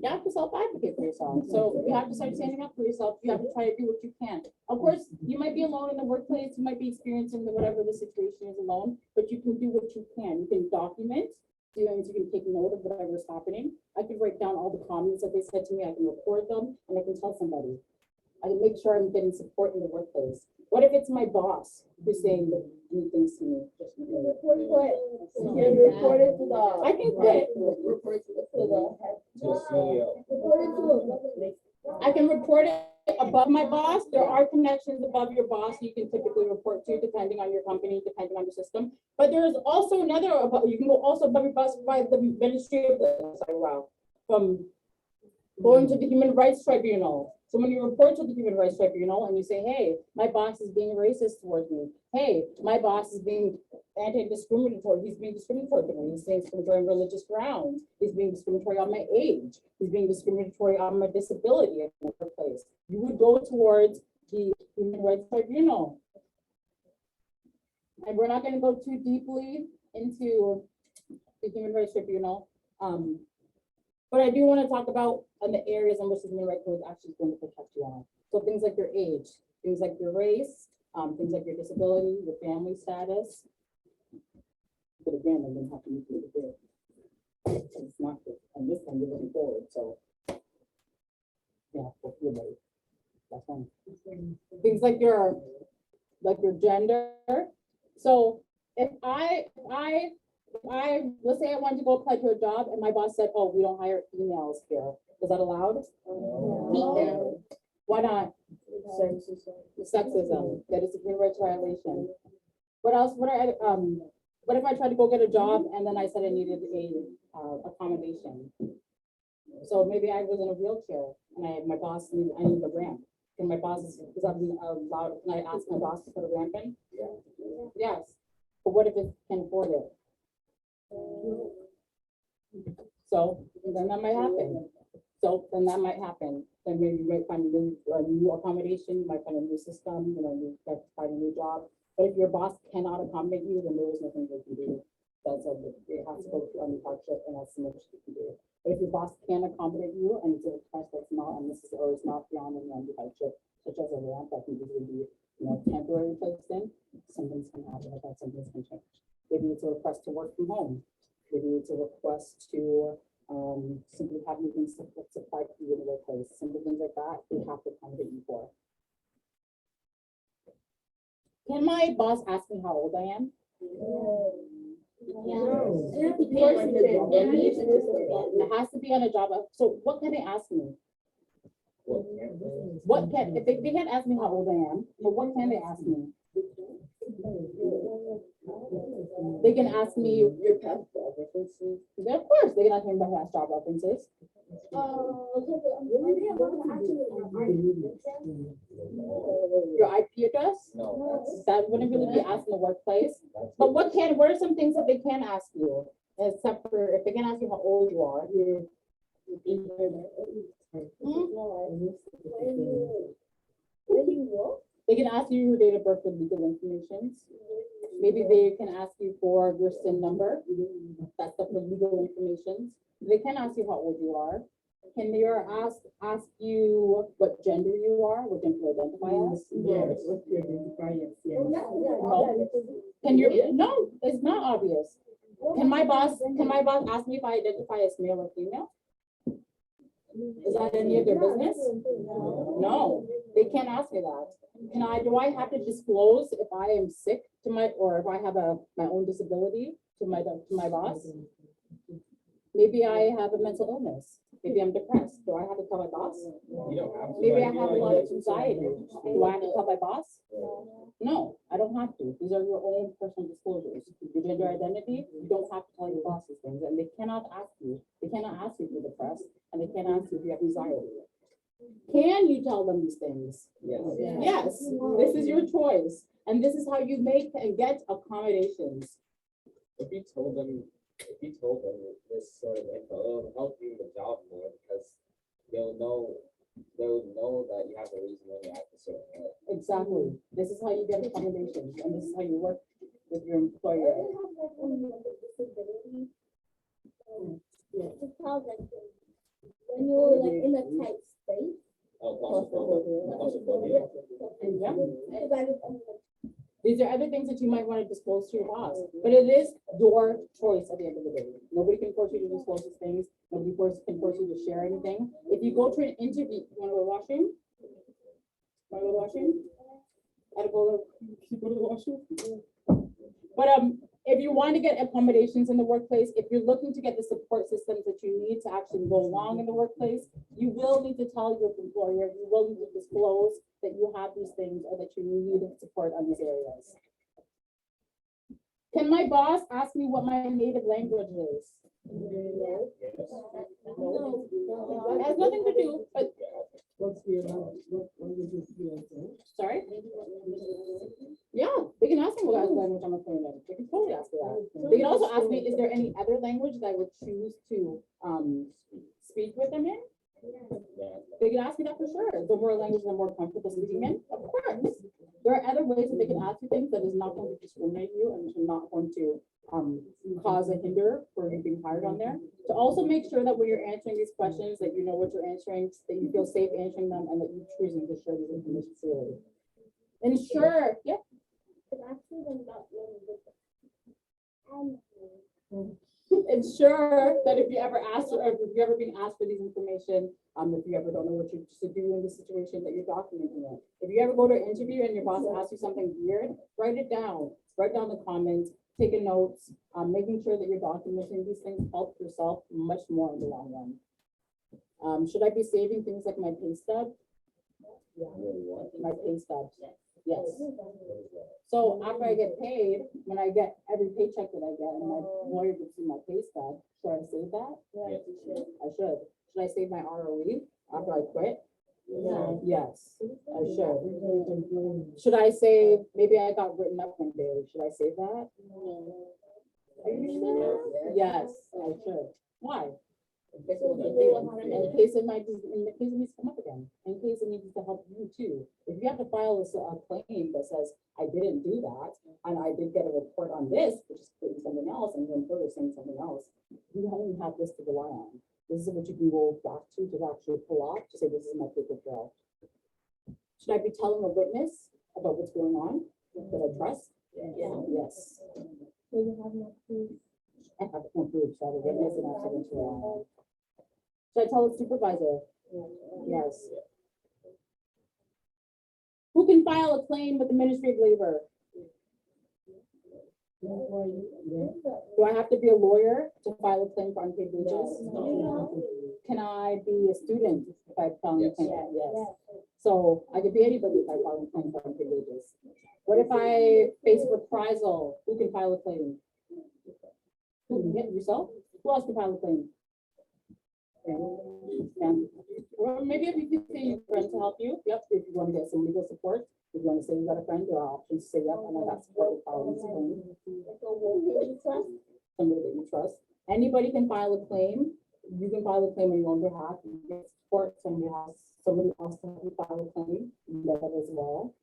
You have to self-advocate for yourself. So you have to start standing up for yourself. You have to try to do what you can. Of course, you might be alone in the workplace. You might be experiencing whatever the situation is alone, but you can do what you can. You can document. You can take note of whatever is happening. I can write down all the comments that they said to me. I can record them, and I can tell somebody. I can make sure I'm getting support in the workplace. What if it's my boss who's saying new things to me? Report it. You can report it to the. I can quit. Report it to the head. Just CEO. Report it to. I can report it above my boss. There are connections above your boss you can typically report to, depending on your company, depending on your system. But there is also another above. You can go also above your boss by the ministry of from going to the Human Rights Tribunal. So when you report to the Human Rights Tribunal and you say, hey, my boss is being racist towards me. Hey, my boss is being anti-discriminatory. He's being discriminatory to me. He's being discriminatory on religious grounds. He's being discriminatory on my age. He's being discriminatory on my disability in the workplace. You would go towards the Human Rights Tribunal. And we're not going to go too deeply into the Human Rights Tribunal. But I do want to talk about the areas in which the Human Rights Code is actually going to protect you on. So things like your age, things like your race, things like your disability, your family status. But again, I'm going to have to meet you there. It's not good. And this time you're looking forward. So yeah, you're right. That's fine. Things like your gender. So if I let's say I wanted to go apply to a job and my boss said, oh, we don't hire females here. Is that allowed? No. Why not? Sexism. That is a human rights violation. What else? What if I tried to go get a job and then I said I needed a accommodation? So maybe I was in a wheelchair and my boss I need a ramp. Can my boss, is that allowed? Can I ask my boss to put a ramp in? Yeah. Yes. But what if it can afford it? So then that might happen. Then maybe you might find a new accommodation, you might find a new system, you have to find a new job. But if your boss cannot accommodate you, then there is nothing they can do. That's it. It has to go through any hardship, and that's so much you can do. But if your boss can accommodate you and it's a request that's not unnecessary or it's not beyond any hardship, such as a ramp that can usually be temporary placed in, something's gonna happen like that, something's gonna change. Maybe it's a request to work from home. Maybe it's a request to simply have anything supplied to you in the workplace. Simple things like that, they have to accommodate you for. Can my boss ask me how old I am? Yes. It has to be on a job. So what can they ask me? What can, if they can't ask me how old I am, but what can they ask me? They can ask me your past job references. Of course, they can ask me about past job references. Your IP address? No. That wouldn't really be asked in the workplace. But what are some things that they can ask you? Except for if they can ask you how old you are. They can ask you your date of birth with legal information. Maybe they can ask you for your SIN number. That's the legal information. They can ask you how old you are. Can they ask you what gender you are, what gender you identify as? Yes, what you identify as, yes. No, it's not obvious. Can my boss ask me if I identify as male or female? Is that any of their business? No, they can't ask me that. Do I have to disclose if I am sick or if I have my own disability to my boss? Maybe I have a mental illness. Maybe I'm depressed. Do I have to tell my boss? You don't have to. Maybe I have a lot of anxiety. Do I have to tell my boss? No, I don't have to. These are your own personal disclosures. Your gender identity, you don't have to tell your boss these things, and they cannot ask you. They cannot ask you if you're depressed, and they can't ask you if you have anxiety. Can you tell them these things? Yes. Yes, this is your choice, and this is how you make and get accommodations. If you told them this sort of info, it'll help you in the job more because they'll know they would know that you have a reason when you act a certain way. Exactly. This is how you get accommodations, and this is how you work with your employer. To tell them when you're like in a tight space. Oh, claustrophobia. Yeah. Because These are other things that you might want to disclose to your boss, but it is your choice at the end of the day. Nobody can force you to disclose these things. Nobody can force you to share anything. If you go to an interview, you want to go to the washroom? Want to go to the washroom? Gotta go to the washroom? But if you want to get accommodations in the workplace, if you're looking to get the support systems that you need to actually go along in the workplace, you will need to tell your employer, you will need to disclose that you have these things or that you need support on these areas. Can my boss ask me what my native language is? It has nothing to do, but What's the amount? What language is the answer? sorry? Yeah, they can ask me what language I'm fluent in. They can totally ask me that. They can also ask me, is there any other language that I would choose to speak with them in? They can ask me that for sure. The more languages I'm more comfortable speaking in, of course. There are other ways that they can ask you things that is not going to discriminate you and is not going to cause a hinder for you being hired on there. To also make sure that when you're answering these questions, that you know what you're answering, that you feel safe answering them, and that you're choosing to share this information freely. Ensure, yeah. Ensure that if you ever ask, or if you're ever being asked for these information, if you ever don't know what you should do in this situation, that you're documenting it. If you ever go to an interview and your boss asks you something weird, write it down. Write down the comments, take a notes, making sure that you're documenting these things helps yourself much more in the long run. Should I be saving things like my pay stub? My pay stubs. Yes. So after I get paid, when I get every paycheck that I get, and my lawyer gives me my pay stub, should I save that? Yes. I should. Should I save my ROE after I quit? Yes, I should. Should I say, maybe I got written up one day, should I save that? Are you sure? Yes, I should. Why? In case it might, in the case it needs to come up again, in case it needs to help you too. If you have to file a claim that says, I didn't do that, and I did get a report on this, which is putting something else, and your employer saying something else, you only have this to rely on. This is what you can go back to actually pull off, to say, this is my paper trail. Should I be telling a witness about what's going on that I trust? Yeah. Yes. So you have no proof. I have no proof, so I have a witness and I have something to rely on. Should I tell the supervisor? Yes. Who can file a claim with the Ministry of Labor? Do I have to be a lawyer to file a claim for unpaid wages? Can I be a student if I file a claim? Yes. So I could be anybody if I file a claim for unpaid wages. What if I face reprisal? Who can file a claim? Who can get yourself? Who else can file a claim? Or maybe if you can say your friend to help you. Yep. If you want to get some legal support. If you want to say you got a friend, there are options to say, yep, and I got support with filing this claim. Somebody that you trust. Anybody can file a claim. You can file a claim on your own behalf. You get support, somebody else to help you file a claim. You get that as well.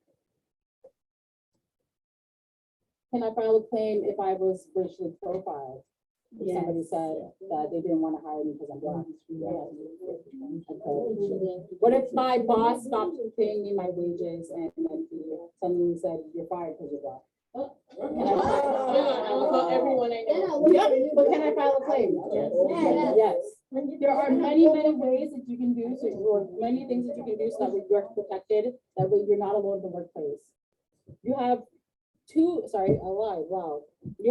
Can I file a claim if I was racially profiled? If somebody said that they didn't want to hire me because I'm black. Okay. What if my boss stopped paying me my wages and then he suddenly said, you're fired because you're black? Can I file everyone I know? Yep, but can I file a claim? Yes. There are many ways that you can do, or many things that you can do so that you're protected, that way you're not alone in the workplace. You have you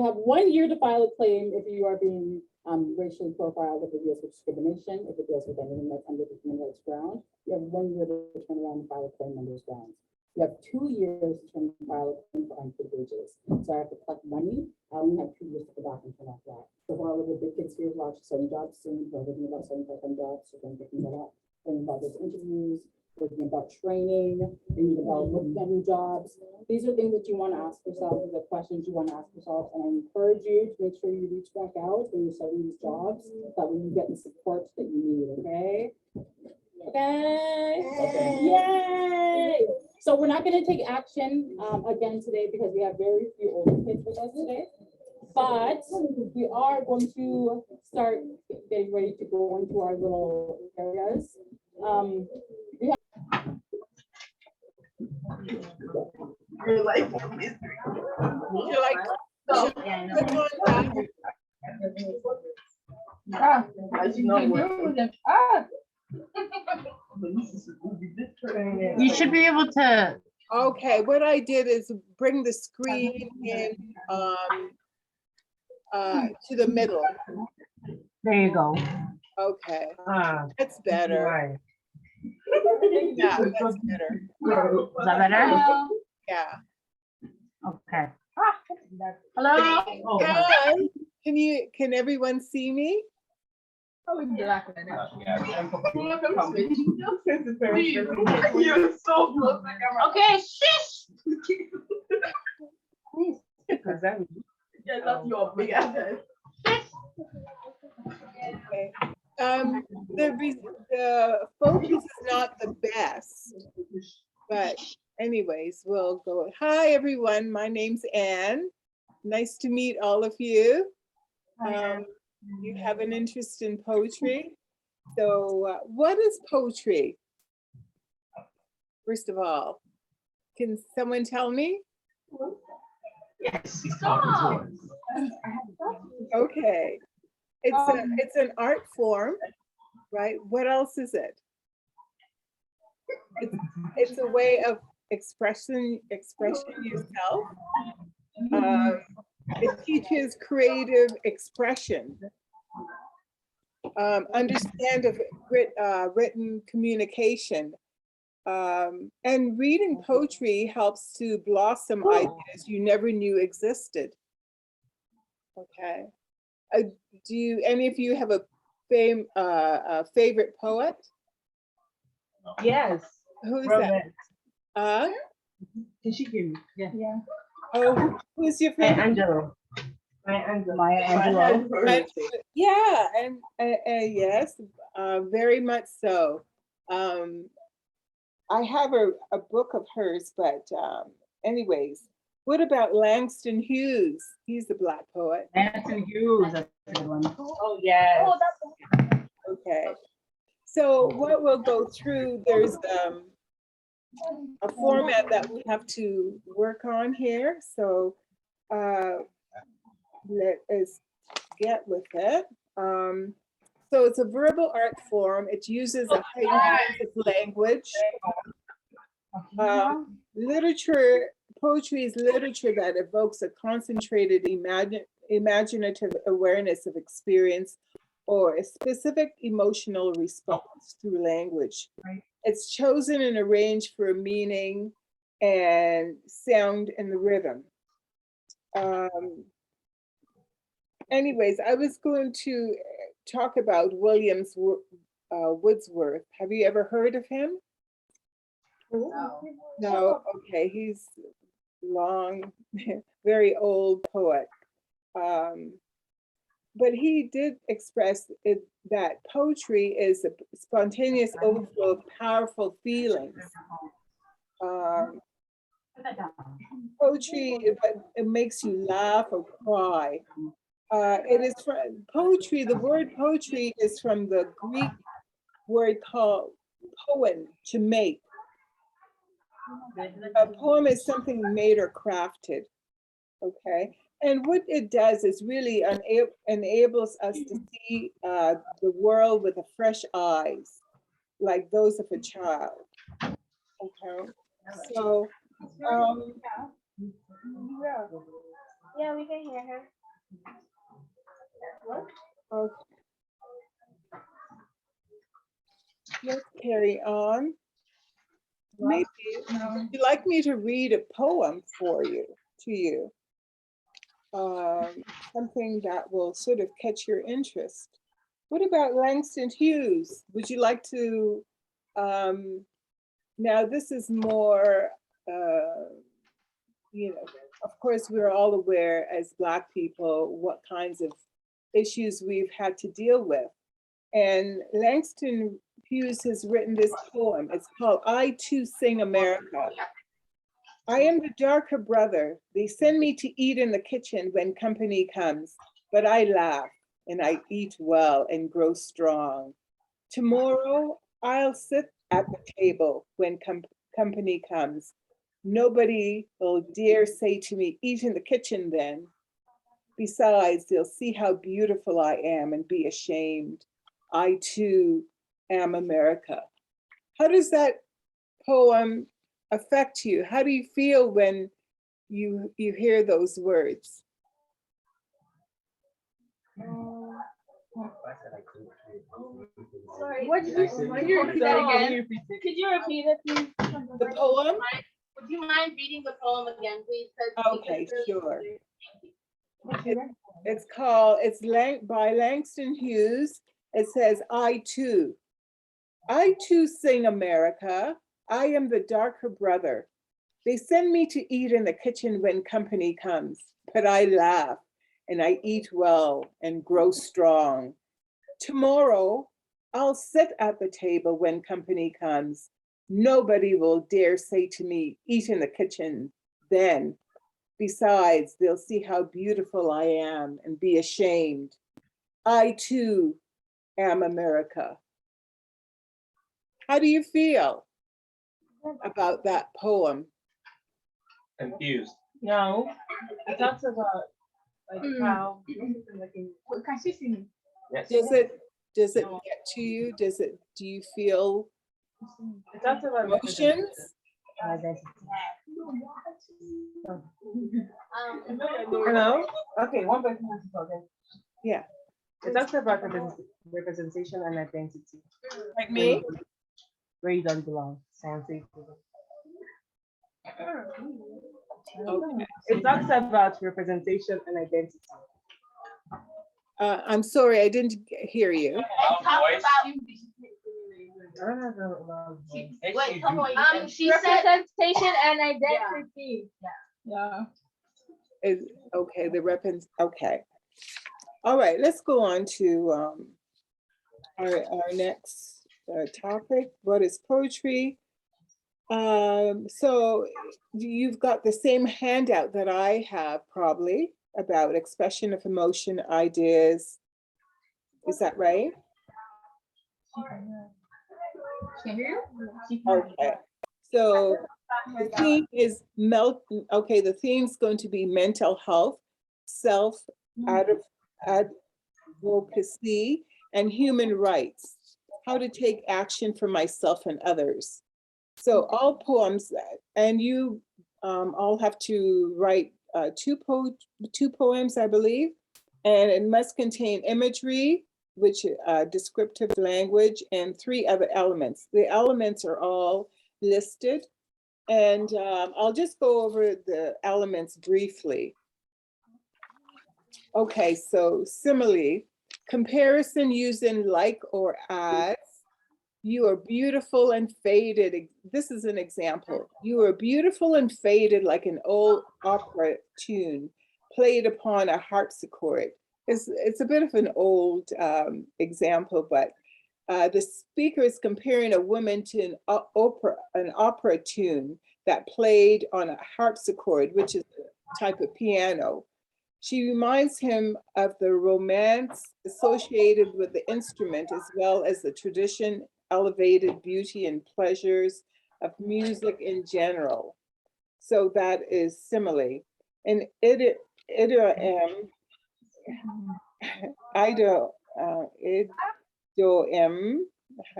have 1 year to file a claim if you are being racially profiled, if it deals with discrimination, if it deals with anything that's under the human rights ground. You have 1 year to turn around and file a claim on those grounds. You have 2 years to turn and file a claim for unpaid wages. So I have to collect money. I only have 2 years to go back and turn off that. So while I live with big kids here, watch certain jobs soon, we're thinking about certain part-time jobs, so I'm thinking about that, thinking about those interviews, thinking about training, thinking about looking at new jobs. These are things that you want to ask yourself, these are questions you want to ask yourself, and I encourage you to make sure you reach back out when you're starting these jobs, that way you get the support that you need, okay? Okay. Okay. Yay! So we're not gonna take action again today because we have very few older kids with us today. But we are going to start getting ready to go into our little areas. You're like, as you know, You should be able to. Okay, what I did is bring the screen in to the middle. There you go. Okay, Ah, that's better. right. Yeah, that's better. Is that better? Yeah. Okay. Hello. Oh, Hi, can everyone see me? You're so close. okay, shush. Yeah, that's your big ass. Okay. The focus is not the best, but anyways, we'll go. Hi, everyone. My name's Anne. Nice to meet all of you. You have an interest in poetry. So what is poetry? First of all, can someone tell me? Yes, he's talking to us. Okay. It's an art form, right? What else is it? It's a way of expressing yourself. It teaches creative expression, understand of written communication, and reading poetry helps to blossom ideas you never knew existed. Okay. Do any of you have a favorite poet? Yes. Who's that? Can she hear me? Yeah. Oh, who's your favorite? Angelo. Maya Angelou. Yeah, and yes, very much so. I have a book of hers, but anyways, what about Langston Hughes? He's a Black poet. Langston Hughes, that's a good one. Oh, yes. Okay. So what we'll go through, there's a format that we have to work on here. So let us get with it. So it's a verbal art form. It uses a heightened use of language. Poetry is literature that evokes a concentrated imaginative awareness of experience or a specific emotional response through language. Right. It's chosen and arranged for a meaning and sound and the rhythm. Anyways, I was going to talk about Williams Wordsworth. Have you ever heard of him? No, okay, he's long, very old poet. But he did express that poetry is a spontaneous overflow of powerful feelings. Poetry, it makes you laugh or cry. It is from poetry, the word poetry is from the Greek word called poen, to make. A poem is something made or crafted, okay? And what it does is really enables us to see the world with a fresh eyes, like those of a child, okay? So, Yeah, we can hear her. okay. Let's carry on. Maybe you'd like me to read a poem to you. Something that will sort of catch your interest. What about Langston Hughes? Would you like to, now this is more, of course, we're all aware as Black people what kinds of issues we've had to deal with. And Langston Hughes has written this poem. It's called I Too Sing America. I am the darker brother. They send me to eat in the kitchen when company comes, but I laugh and I eat well and grow strong. Tomorrow, I'll sit at the table when company comes. Nobody will dare say to me, eat in the kitchen then. Besides, they'll see how beautiful I am and be ashamed. I too am America. How does that poem affect you? How do you feel when you hear those words? Sorry, what did you repeat that again? Could you repeat it, please? The poem? Would you mind reading the poem again, please? Okay, sure. It's called, by Langston Hughes. It says, I too sing America. I am the darker brother. They send me to eat in the kitchen when company comes, but I laugh and I eat well and grow strong. Tomorrow, I'll sit at the table when company comes. Nobody will dare say to me, eat in the kitchen then. Besides, they'll see how beautiful I am and be ashamed. I too am America. How do you feel about that poem? Confused. No, it talks about like how. Can she see me? Yes. Does it get to you? Do you feel It talks about emotions? Hello? Okay, one person has to talk. Yeah. It talks about representation and identity. Like me? Where you don't belong. Okay. It talks about representation and identity. I'm sorry, I didn't hear you. She said representation and identity. Yeah. Okay, okay. All right, let's go on to our next topic. What is poetry? So you've got the same handout that I have probably about expression of emotion, ideas. Is that right? Okay. So the theme is the theme's going to be mental health, advocacy, and human rights. How to take action for myself and others. So all poems, and you all have to write two poems, I believe, and it must contain imagery, which descriptive language, and 3 other elements. The elements are all listed, and I'll just go over the elements briefly. Okay, so simile, comparison using like or as. You are beautiful and faded. This is an example. You are beautiful and faded like an old opera tune played upon a harpsichord. It's a bit of an old example, but the speaker is comparing a woman to an opera tune that played on a harpsichord, which is a type of piano. She reminds him of the romance associated with the instrument, as well as the tradition, elevated beauty, and pleasures of music in general. So that is simile. And idiom,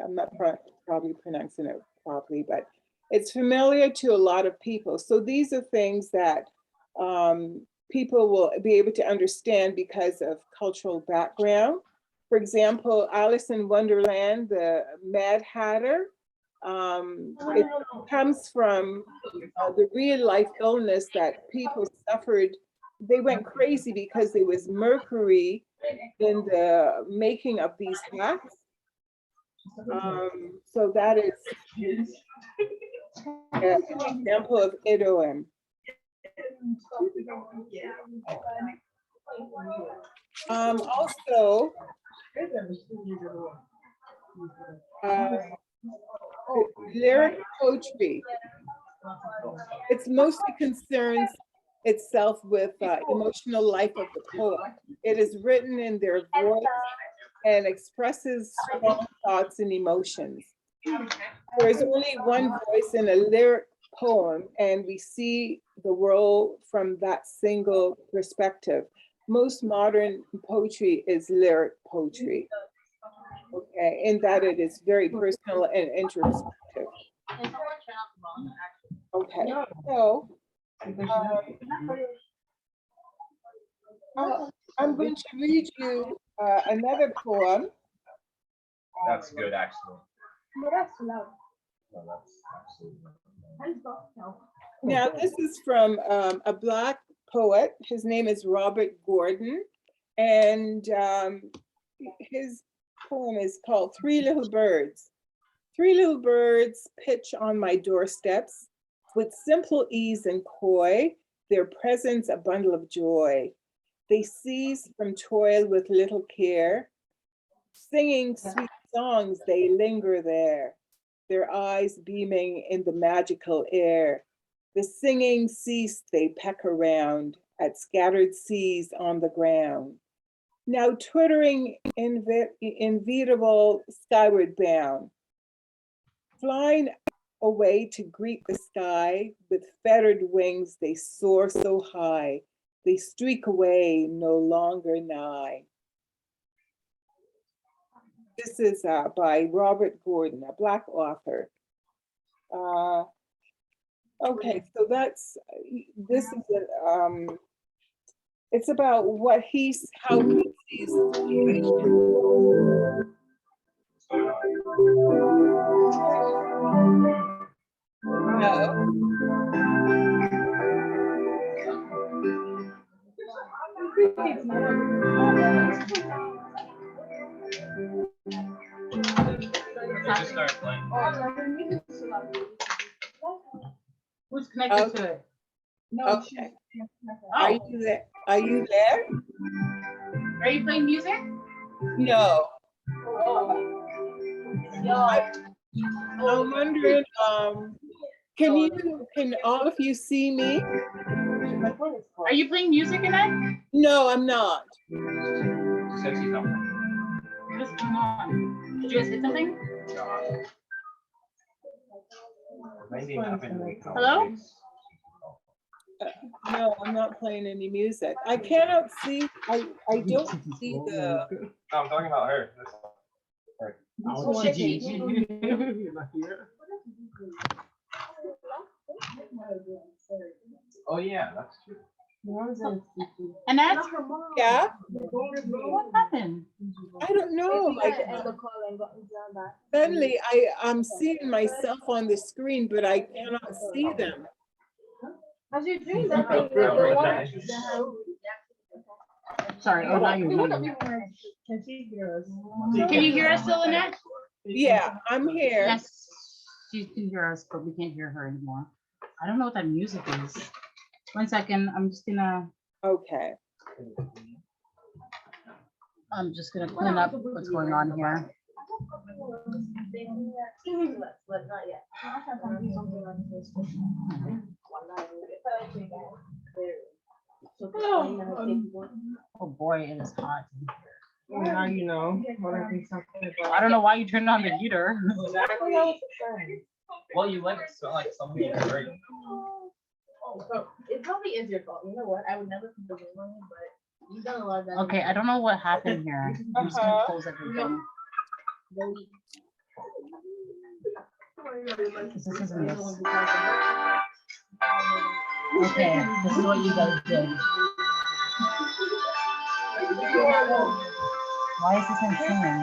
I'm not probably pronouncing it properly, but it's familiar to a lot of people. So these are things that people will be able to understand because of cultural background. For example, Alice in Wonderland, the Mad Hatter, it comes from the real life illness that people suffered. They went crazy because there was mercury in the making of these hats. So that is an example of idiom. Also, lyric poetry. It's mostly concerns itself with emotional life of the poet. It is written in their voice and expresses strong thoughts and emotions. There is only one voice in a lyric poem, and we see the world from that single perspective. Most modern poetry is lyric poetry, okay, in that it is very personal and introspective. Okay, so I'm going to read you another poem. That's good, actually. But that's loud. No, that's absolutely. Now, this is from a Black poet. His name is Robert Gordon, and his poem is called Three Little Birds. Three little birds pitch on my doorsteps with simple ease and coy, their presence a bundle of joy. They cease from toil with little care, singing sweet songs, they linger there, their eyes beaming in the magical air. The singing cease, they peck around at scattered seeds on the ground. Now twittering inevitable skyward bound, flying away to greet the sky with fettered wings, they soar so high, they streak away no longer nigh. This is by Robert Gordon, a Black author. Okay, so that's, this is, it's about what how he sees the situation. No. Just start playing. Who's connected Okay. to it? No, Okay. Are you there? Are you there? Are you playing music? No. Yeah. I'm wondering, can all of you see me? Are you playing music in that? No, I'm not. Says he's not. What's going on? Did you guys hit something? Maybe nothing. Hello? No, I'm not playing any music. I cannot see, I don't see the, No, I'm talking about her. Oh, shit. Oh, yeah, that's true. Annette, yeah? what happened? I don't know. Suddenly I'm seeing myself on the screen, but I cannot see them. As you drink that, Sorry, oh, now you're muted. Can you hear us still, Annette? Yeah, I'm here. Yes, she can hear us, but we can't hear her anymore. I don't know what that music is. 1 second, I'm just gonna clean up what's going on here. Oh boy, it is hot. Now you know. I don't know why you turned on the heater. Well, you let it smell like something you drink. It probably is your fault. You know what? I would never put the blame on you, but you've done a lot of that. Okay, I don't know what happened here. I'm just gonna close everything. This isn't this. Okay, this is what you guys did. Why is this one singing?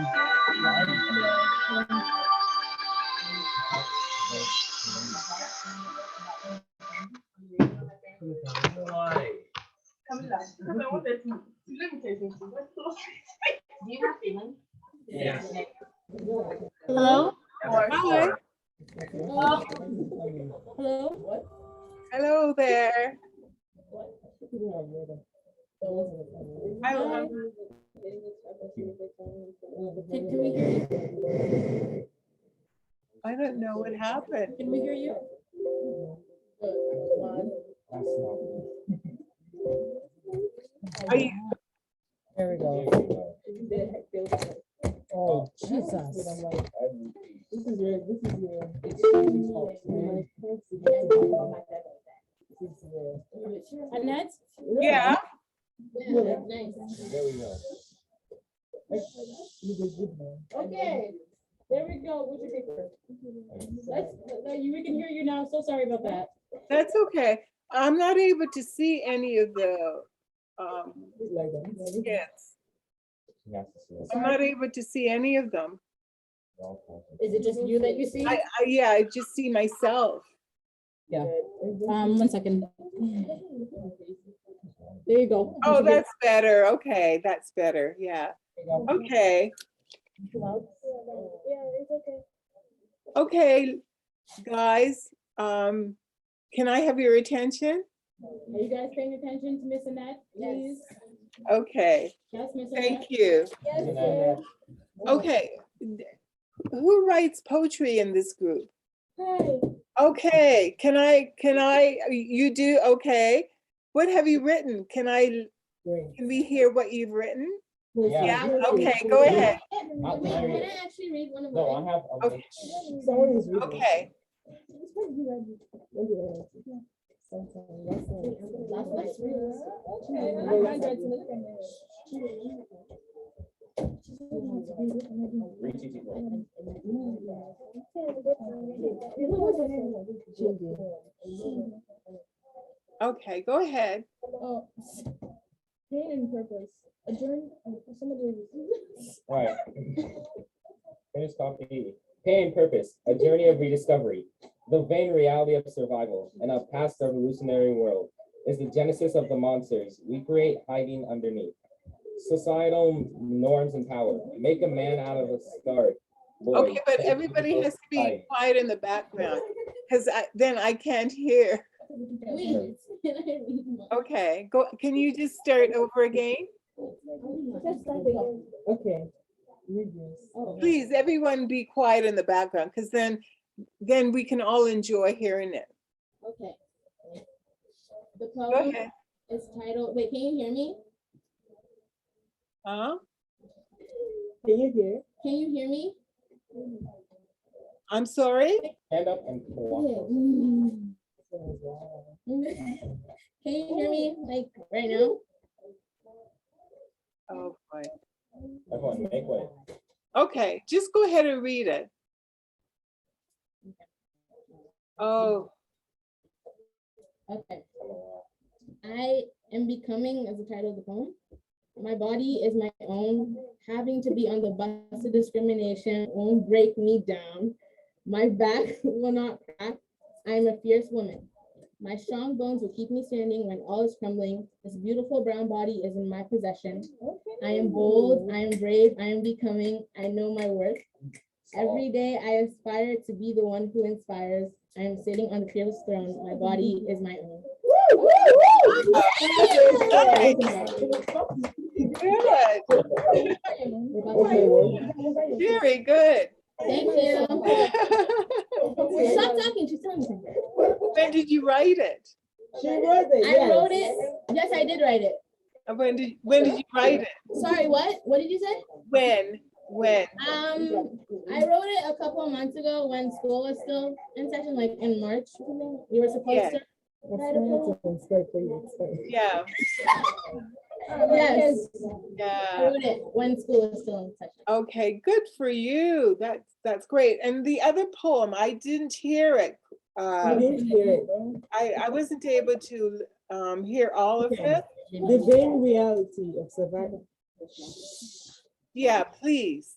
Why? Yes. Hello? Hi. Hello? Hello there. Can we hear you? I don't don't know what happened. Can we hear you? Are you, There we go. Oh, Jesus. This is your. Annette? yeah, Nice. There we go. Okay, there we go. What's your paper? We can hear you now. So sorry about that. that's okay. I'm not able to see any of the skits. I'm not able to see any of them. Is it just you that you see? Yeah, I just see myself. Yeah. 1 second. There you go. Oh, that's better. Okay, that's better. Yeah. Okay. Okay, guys, can I have your attention? Are you guys paying attention to Miss Annette, please? Okay, Yes, Miss thank Annette? you. Yes. Okay, who writes poetry in this group? Hi. Okay, can I, you do, okay. What have you written? Can we hear what you've written? Yeah, okay, go ahead. Can I actually read one of No, I mine? have. Okay. Someone is reading. Okay, okay, go ahead. Oh, pain and purpose. Adjourn. Somebody. Right. Finish copy. Pain and purpose, a journey of rediscovery. The vain reality of survival in a past revolutionary world is the genesis of the monsters we create hiding underneath. Societal norms and power make a man out of a scarred boy. Okay, but everybody has to be quiet in the background, because then I can't hear. Please. Can I read one? Okay, go, can you just start over again? Okay. Read this. Please, everyone be quiet in the background, because then we can all enjoy hearing it. Okay. The Go poem ahead. is titled, wait, can you hear me? Huh? Can you hear? Can you hear me? I'm sorry? Stand up and walk. Can you hear me like right now? Oh, boy. Everyone, make way. Okay, just go ahead and read it. Oh, Okay. I am becoming, as the title of the poem, my body is my own. Having to be on the bus of discrimination won't break me down. My back will not crack. I am a fierce woman. My strong bones will keep me standing when all is crumbling. This beautiful brown body is in my possession. I am bold, I am brave, I am becoming, I know my worth. Every day I aspire to be the one who inspires. I am sitting on the fearless throne. My body is my own. good. Very good. Thank you. Stop talking, she's telling me. When did you write it? She wrote it. I wrote it. Yes, I did write it. And when did you write it? Sorry, what? What did you say? When? I wrote it a couple of months ago when school was still in session, like in March or something. We were supposed Yeah. to write a poem. Yeah, Yes, I yeah. wrote it when school was still in session. Okay, good for you. That's great. And the other poem, I didn't hear it. I didn't hear it. I wasn't able to hear all of it. The vain reality of survival. Yeah, please.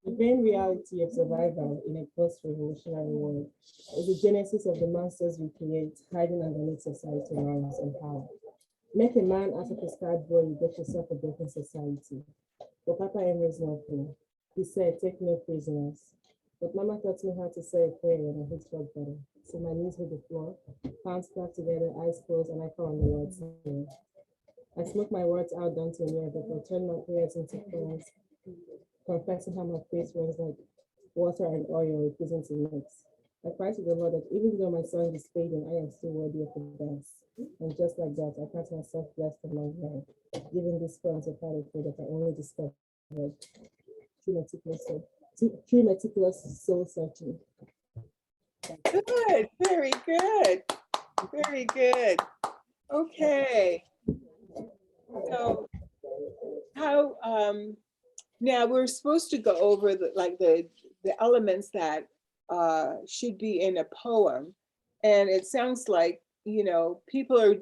The vain reality of survival in a post-revolutionary world is the genesis of the monsters we create, hiding underneath societal norms and power. Make a man out of a scarred boy, you get yourself a broken society. But Papa Emery's not cool. He said, take no prisoners. But Mama taught me how to say a prayer when I hit rock bottom. So my knees hit the floor, palms clapped together, eyes closed, and I call on the words. I smoke my words out down to a mirror, but I turn my prayers into prayers, confessing how my face was like water and oil refusing to mix. I cry to the Lord that even though my song is fading, I am still worthy of the best. And just like that, I count myself blessed among men, given this point of gratitude that I only discovered through meticulous soul searching. Good, very good, very good. Okay. So how, now we're supposed to go over the elements that should be in a poem. And it sounds like, you know, people are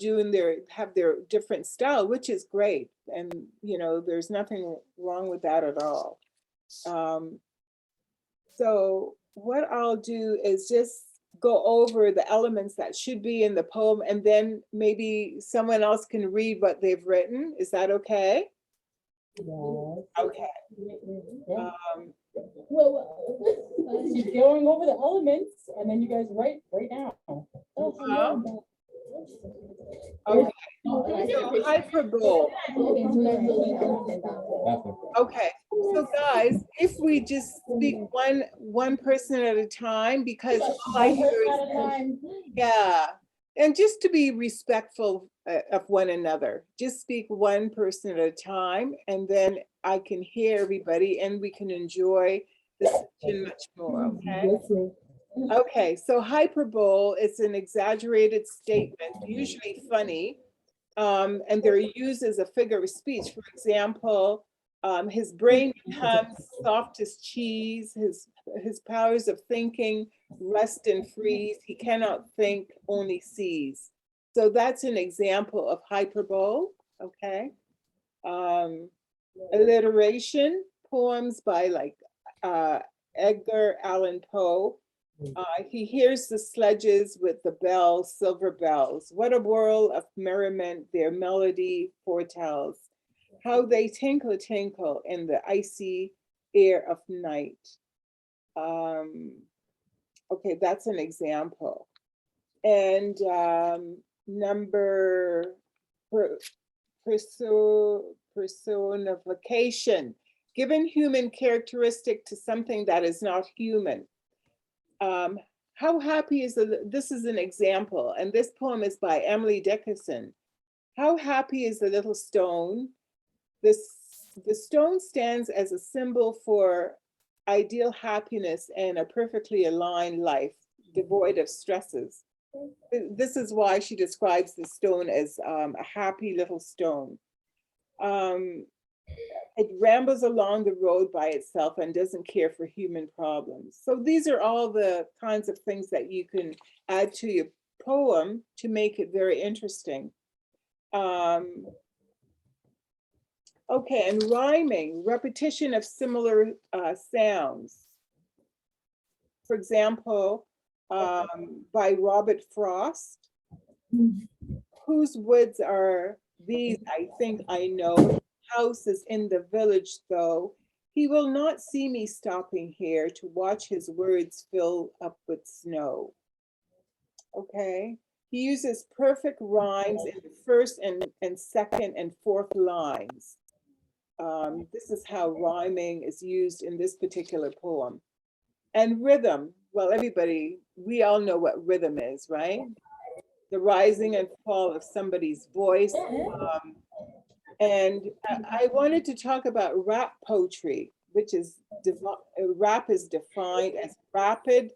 have their different style, which is great. And, you know, there's nothing wrong with that at all. So what I'll do is just go over the elements that should be in the poem, and then maybe someone else can read what they've written. Is that okay? Yeah. Okay. She's going over the elements, and then you guys write right now. Okay. So hyperbole. Okay. So guys, if we just speak one person at a time, because all I hear is, yeah, and just to be respectful of one another, just speak one person at a time, and then I can hear everybody and we can enjoy the session much more, okay? Okay, so hyperbole is an exaggerated statement, usually funny, and they're used as a figure of speech. For example, his brain becomes soft as cheese, his powers of thinking rust and freeze, he cannot think, only sees. So that's an example of hyperbole, okay? Alliteration, poems by like Edgar Allan Poe. He hears the sledges with the bells, silver bells. What a whirl of merriment their melody foretells. How they tinkle, tinkle in the icy air of night. Okay, that's an example. And number personification. Given human characteristic to something that is not human. How happy is this is an example, and this poem is by Emily Dickinson. How happy is the little stone? The stone stands as a symbol for ideal happiness and a perfectly aligned life, devoid of stresses. This is why she describes the stone as a happy little stone. It rambles along the road by itself and doesn't care for human problems. So these are all the kinds of things that you can add to your poem to make it very interesting. Okay, and rhyming, repetition of similar sounds. For example, by Robert Frost, whose woods are these? I think I know. House is in the village, though. He will not see me stopping here to watch his words fill up with snow. Okay. He uses perfect rhymes in the first and second and fourth lines. This is how rhyming is used in this particular poem. And rhythm, well, everybody, we all know what rhythm is, right? The rising and fall of somebody's voice. And I wanted to talk about rap poetry, which is, rap is defined as rapid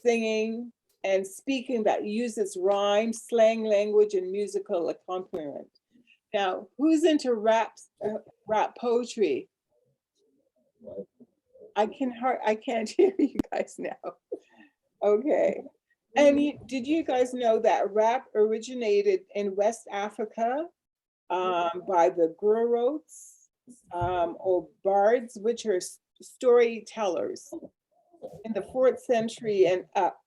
singing and speaking that uses rhyme, slang language, and musical accompaniment. Now, who's into rap poetry? I can't hear you guys now. Okay. And did you guys know that rap originated in West Africa by the Gurots or bards, which are storytellers in the 4th century and up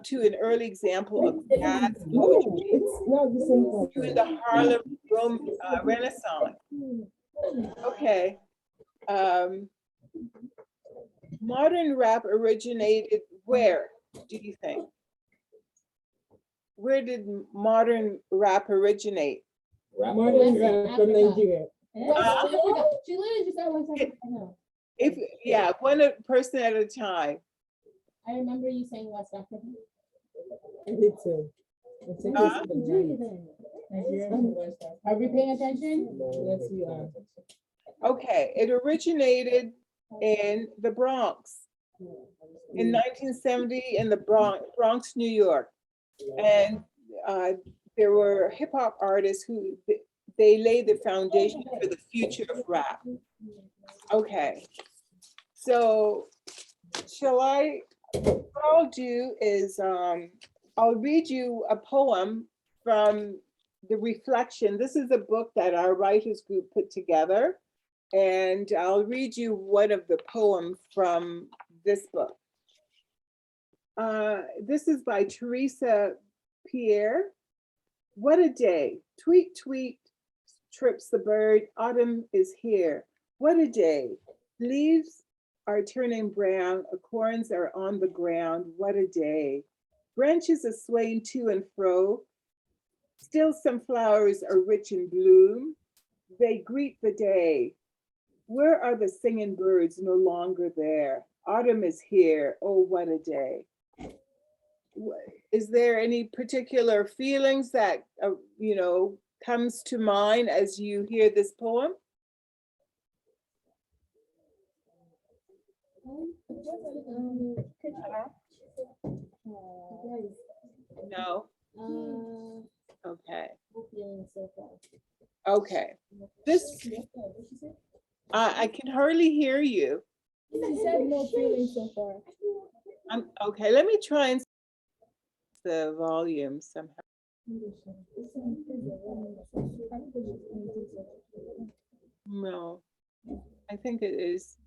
to an early example of jazz poetry during the Harlem Renaissance. Okay. Modern rap originated where, do you think? Where did modern rap originate? Modern rap from Nigeria. She literally just said one second. If, yeah, person at a time. I remember you saying West Africa. I did too. It's a Uh, Nigeria and West Africa. Are we paying attention? Yes, we are. Okay, it originated in the Bronx in 1970 in the Bronx, New York. And there were hip hop artists who they laid the foundation for the future of rap. Okay, so what I'll do is I'll read you a poem from The Reflection. This is a book that our writers group put together. And I'll read you one of the poems from this book. This is by Teresa Pierre. What a day. Tweet, tweet, trips the bird. Autumn is here. What a day. Leaves are turning brown. Acorns are on the ground. What a day. Branches are swaying to and fro. Still some flowers are rich in bloom. They greet the day. Where are the singing birds no longer there? Autumn is here. Oh, what a day. Is there any particular feelings that, comes to mind as you hear this poem? No? Okay. Okay. This, I can hardly hear you. She said no feeling so far. Okay, let me try and the volume somehow. No, I think it is.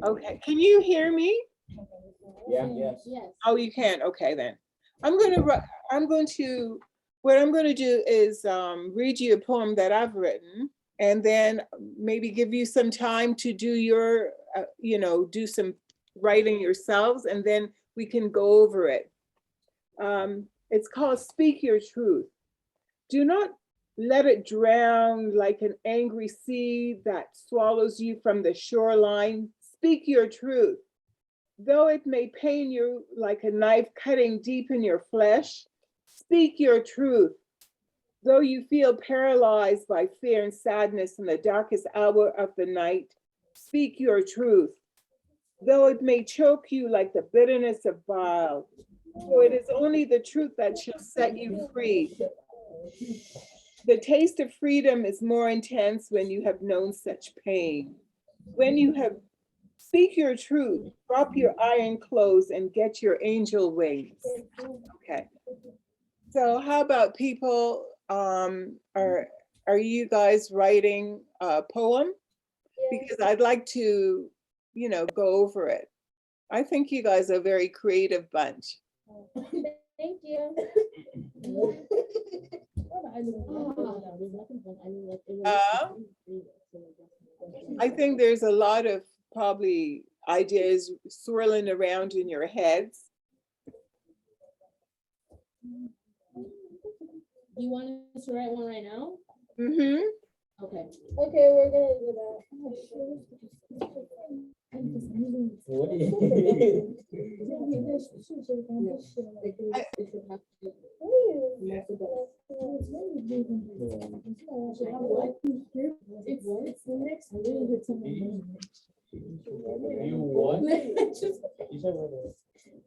Okay, can you hear me? Yeah, yes. Yes. Oh, you can. Okay, then. What I'm going to do is read you a poem that I've written, and then maybe give you some time to do your, do some writing yourselves, and then we can go over it. It's called Speak Your Truth. Do not let it drown like an angry sea that swallows you from the shoreline. Speak your truth. Though it may pain you like a knife cutting deep in your flesh, speak your truth. Though you feel paralyzed by fear and sadness in the darkest hour of the night, speak your truth. Though it may choke you like the bitterness of bile, for it is only the truth that shall set you free. The taste of freedom is more intense when you have known such pain. When you have speak your truth, drop your iron clothes and get your angel wings. Okay. So how about people, are you guys writing a poem? Because I'd like to, go over it. I think you guys are a very creative bunch. Thank you. I think there's a lot of probably ideas swirling around in your heads. Do you want us to write one right now? Mm-hmm. Okay. Okay, we're gonna do that. What do It's the next you want? You should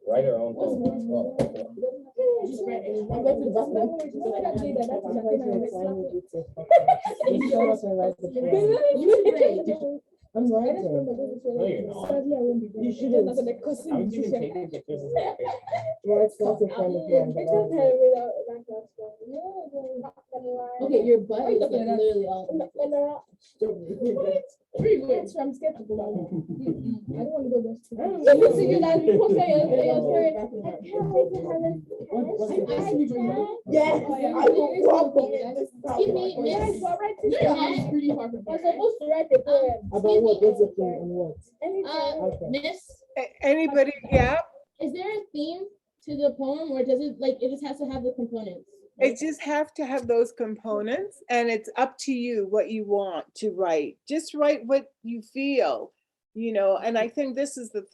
write her own poem. Oh, okay. I'm writing. No, you're not. You shouldn't. I'm just taking pictures of my face. Well, it's not in front of you. Okay, your butt is like literally all. That's I'm skeptical. I don't want to go there. Yes, I will walk in this Excuse me, miss. That's pretty hard to I'm supposed to write the poem. About what? What's the thing and what? Anything. Miss, Anybody? Yeah. is there a theme to the poem, or does it it just has to have the components? It just have to have those components, and it's up to you what you want to write. Just write what you feel, you know, and I think this is the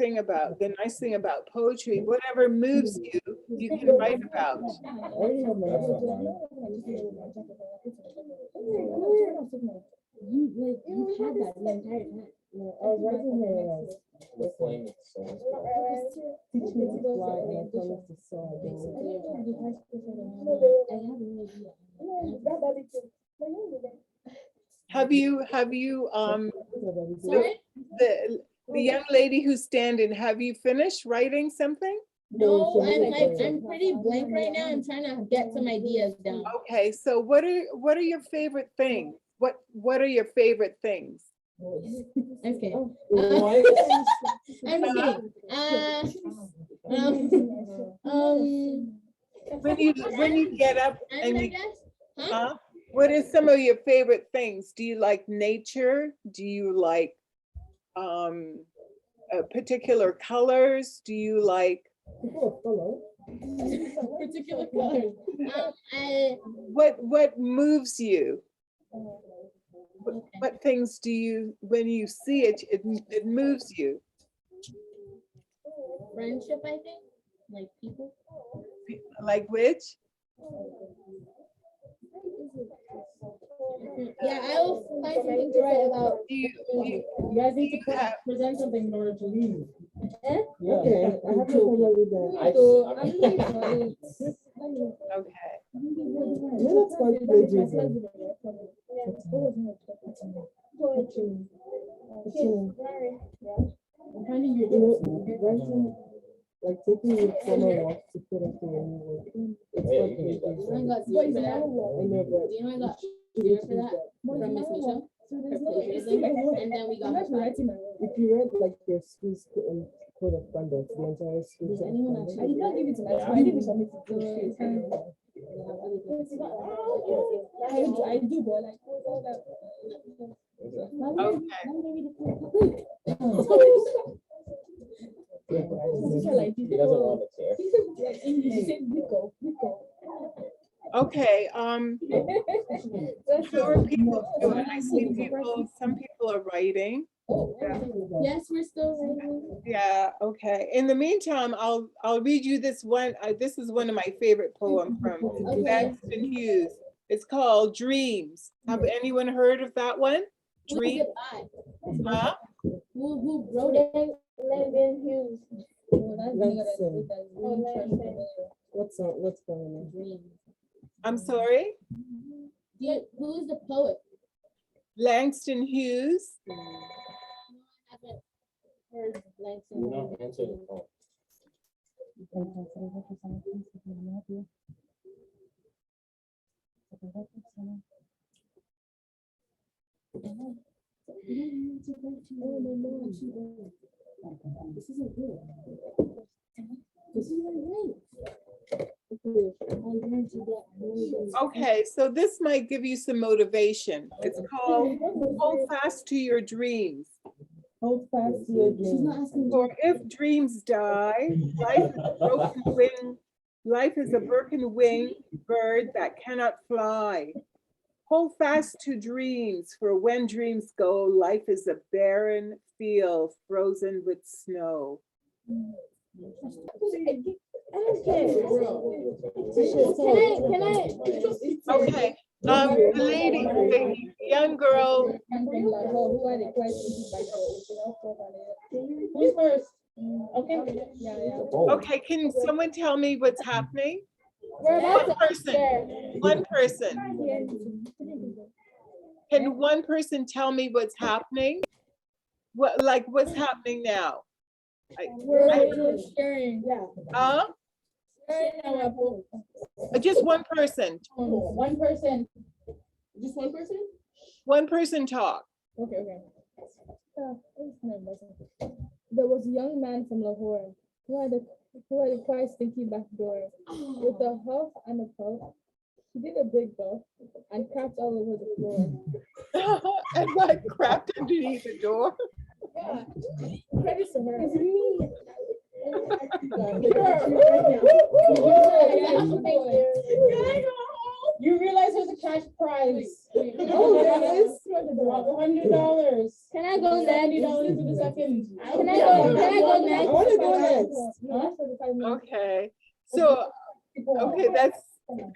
nice thing about poetry. Whatever moves you, you can write about. You had that the entire time. I was writing here, The flame is so much better. teach me to fly and I promise to soar. I have no idea. Have you Sorry? the young lady who's standing, have you finished writing something? No, I'm pretty blank right now. I'm trying to get some ideas down. Okay, so what are your favorite things? What are your favorite things? Okay. I'm just kidding. When you get up and I you, guess. Huh? what are some of your favorite things? Do you like nature? Do you like particular colors? Do you like Particular colors. what moves you? What things do you, when you see it, it moves you? Friendship, I think. Like people. Like which? Yeah, I will find something to write about. You guys need to present something in order to leave. Okay, I have to with that. So I'm leaving. Okay. Yeah, that's quite plagiarism. I'm trying to You know, writing, like taking your summer walk to put into your new work. It's Yeah, quite you can use that. You know I got zero for that. I know, but You know I got zero for that from Miss Misha. And then we got if you read like your school's code of conduct, the entire school. Does anyone code of actually- I did not give it to my Yeah. I didn't submit it. I do, but like all that. He doesn't want it there. Okay, how are people doing? I see people, some people are writing. Yes, we're still writing. Yeah, okay. In the meantime, I'll read you this one. This is one of my favorite poems from Langston Hughes. It's called Dreams. Have anyone heard of that one? Who is Dreams? it by? Huh? Who wrote it? Landon Hughes. What's going on? Dreams. I'm sorry? Who is the poet? Langston Hughes. I haven't heard Langston. Do not answer the phone. This isn't good. This isn't right. Okay, so this might give you some motivation. It's called Hold Fast to Your Dreams. Hold fast to your She's dreams. not asking. For if dreams die, life is a broken wing bird that cannot fly. Hold fast to dreams, for when dreams go, life is a barren field frozen with snow. Okay, the lady, the young girl. Who's first? Okay. Okay, can someone tell me what's happening? We're about One to person, share. one person. Can one person tell me what's happening? What's happening now? We're sharing. Yeah. Just one person. One person. Just one person? One person talk. Okay. There was a young man from Lahore who had a quite stinky back door. With a huff and a puff, he did a big buff and crapped all over the floor. And what, crapped underneath the door? Yeah. Credit to her. It's me. You realize there's a cash prize. Oh, there is? $100. Can I go next? $70 in a second. Can I go I next? want to go next. Okay, so, okay, that's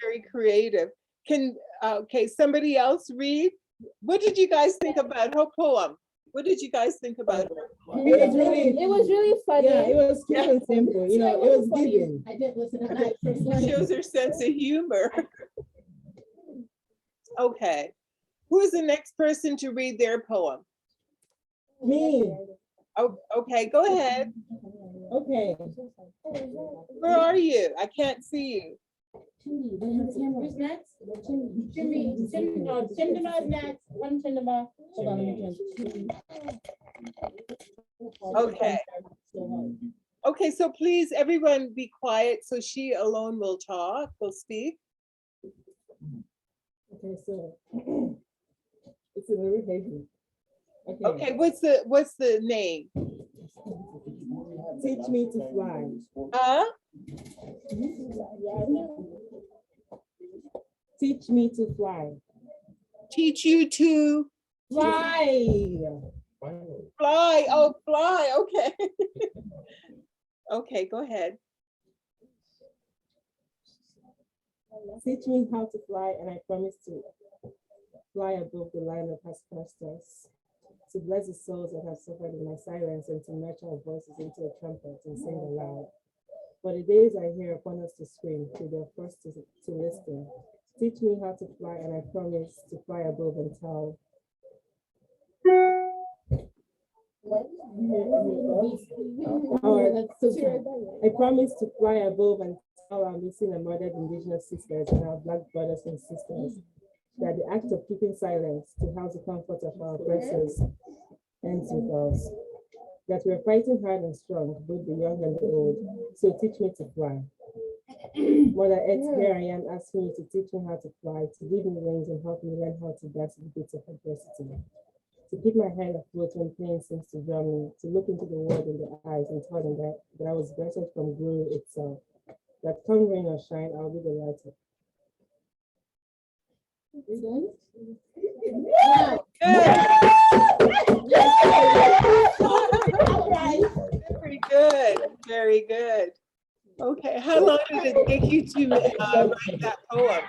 very creative. Can, okay, somebody else read? What did you guys think about her poem? What did you guys think about her? It was really funny. Yeah, it was cute and simple, you know, it was giving. I didn't listen to that. Shows her sense of humor. Okay, who is the next person to read their poem? Me, Oh, okay, go ahead. okay. Where are you? I can't see you. Who's next? Chindama is next. One Chindama. Hold on, let me change. Okay. Okay, so please, everyone be quiet so she alone will talk, will speak. Okay, so it's a very heavy. Okay, what's the name? Teach me to fly. Huh? Teach me to fly. Teach you to Fly. fly. Oh, fly. Okay. Okay, go ahead. Teach me how to fly, and I promise to fly above the line that has crushed us, to bless the souls that have suffered in my silence, and to match our voices into a trumpet and sing aloud. For the days I hear upon us to scream, to the first to listen. Teach me how to fly, and I promise to fly above and tell. I promise to fly above and tell our missing and murdered Indigenous sisters and our Black brothers and sisters that the act of keeping silence to house the comfort of our oppressors ends with us. That we're fighting hard and strong, both the young and the old. So teach me to fly. Mother Earth, here I am asking you to teach me how to fly, to give me wings and help me learn how to dance the beats of adversity. To keep my head afloat when pain seems to drown me, to look into the world in the eyes and tell them that I was blessed from glory itself. That come rain or shine, I'll be the light. Very good. Very good. Okay, how long did it take you to write that poem?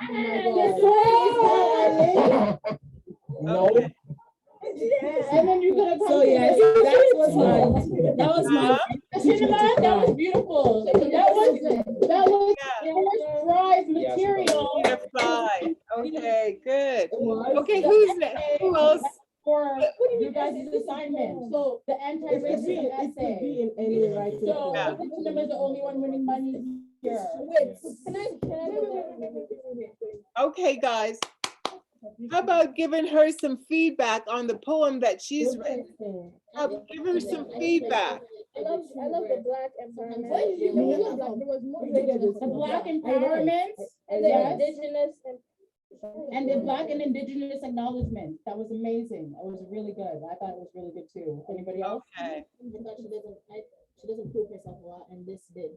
Okay. And then you're gonna. So yes, that was my That was beautiful. That was first prize material. To fly. Okay, good. Okay, who's next? Who else? For you guys' assignment. So the anti-racism it could essay. be in any writing. So Yeah. Atikameksheng is the only one winning money here. Okay, guys. How about giving her some feedback on the poem that she's written? Give her some feedback. I love the Black empowerment. The Black empowerment And the yes. Indigenous And the Black and Indigenous acknowledgement. That was amazing. That was really good. I thought it was really good too. Anybody else? Okay. She doesn't prove herself a lot, and this did.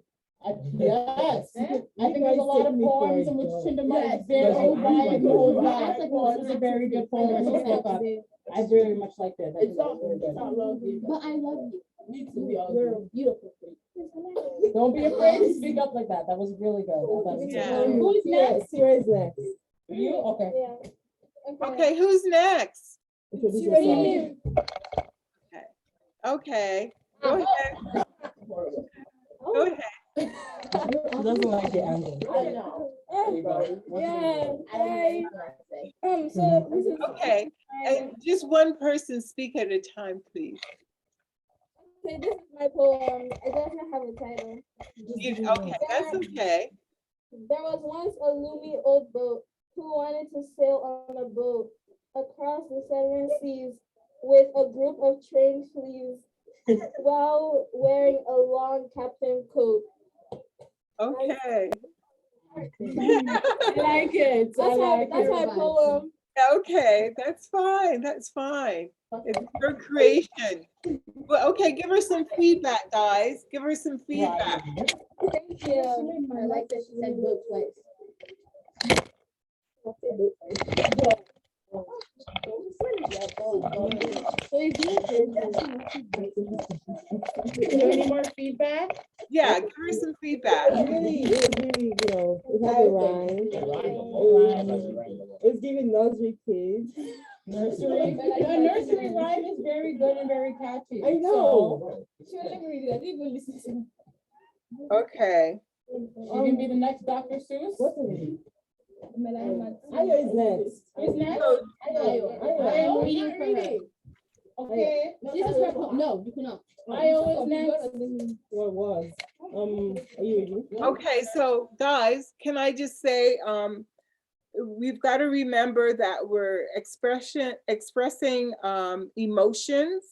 Yes. I think there's a lot of poems in which Chindama is very quiet and holds back. Well, it's a very good poem. I very much liked it. But I love you. Me too. You're beautiful. Don't be afraid to speak up like that. That was really good. Yeah. Who's next? Sierra is next. You? Okay. Yeah. Okay, who's next? Introduce yourself. Okay. Go ahead. Go ahead. She doesn't like the angle. I know. So this is Okay. And just one person speak at a time, please. this is my poem. It doesn't have a title. Okay, that's okay. There was once a gloomy old boat who wanted to sail on a boat across the seven seas with a group of trained fleas while wearing a long captain coat. Okay. I like it. That's my poem. Okay, that's fine. That's fine. It's your creation. Well, okay, give her some feedback, guys. Give her some feedback. Thank you. I like that she said book twice. Is there any more feedback? Yeah, give her some feedback. It's really, it has a rhyme. It's giving nursery kids. Nursery, the nursery rhyme is very good and very catchy. I know. She was like, read it. I didn't even listen to Okay. You can be the next Dr. Seuss. What's the name? it. Ayo is next. Who's next? I am reading for her. Okay. This is her poem. No, you cannot. Io is next. What was? Are you ready? Okay, so guys, can I just say, we've got to remember that we're expressing emotions,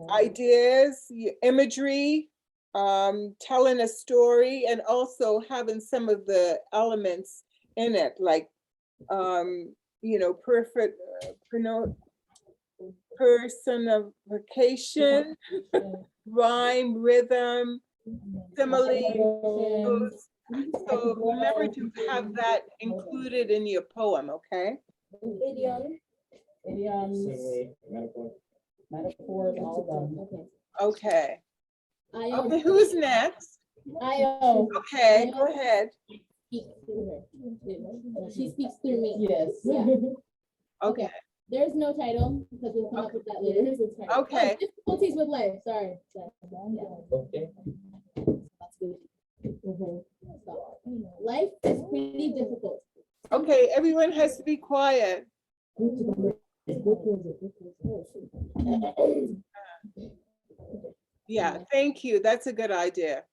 ideas, imagery, telling a story, and also having some of the elements in it, like perfect personification, rhyme, rhythm, simile. So remember to have that included in your poem, okay? Idioms, Metaphor. metaphors, all done. Okay. I Okay, who's next? Io. Okay, go ahead. speak through her. She speaks through me. Yes. Yeah. Okay. There's no title because we'll come up with that later. Okay. Oh, difficulties with life. Sorry. Yeah. Okay. That's good. Life is pretty difficult. Okay, everyone has to be quiet. Yeah, thank you. That's a good idea.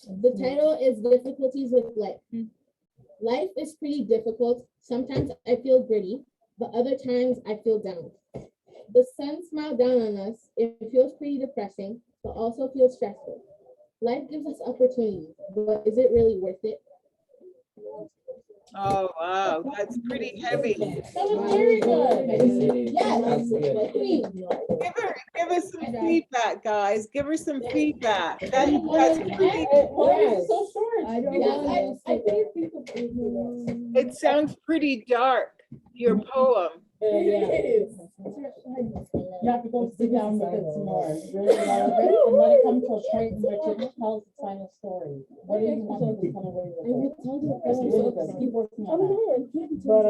The title is Difficulties with Life. Life is pretty difficult. Sometimes I feel gritty, but other times I feel down. The sun smiled down on us. It feels pretty depressing, but also feels stressful. Life gives us opportunities, but is it really worth it? Oh, wow, that's pretty heavy. That was very good. Yes. Please. Give us some feedback, guys. Give her some feedback. That's pretty, So short. it sounds pretty dark, your poem. You have to go sit down with it some more. Really relevant, and let it come to a point in which it tells its final story. What do you want to come away with? That's really good. Keep working on that. But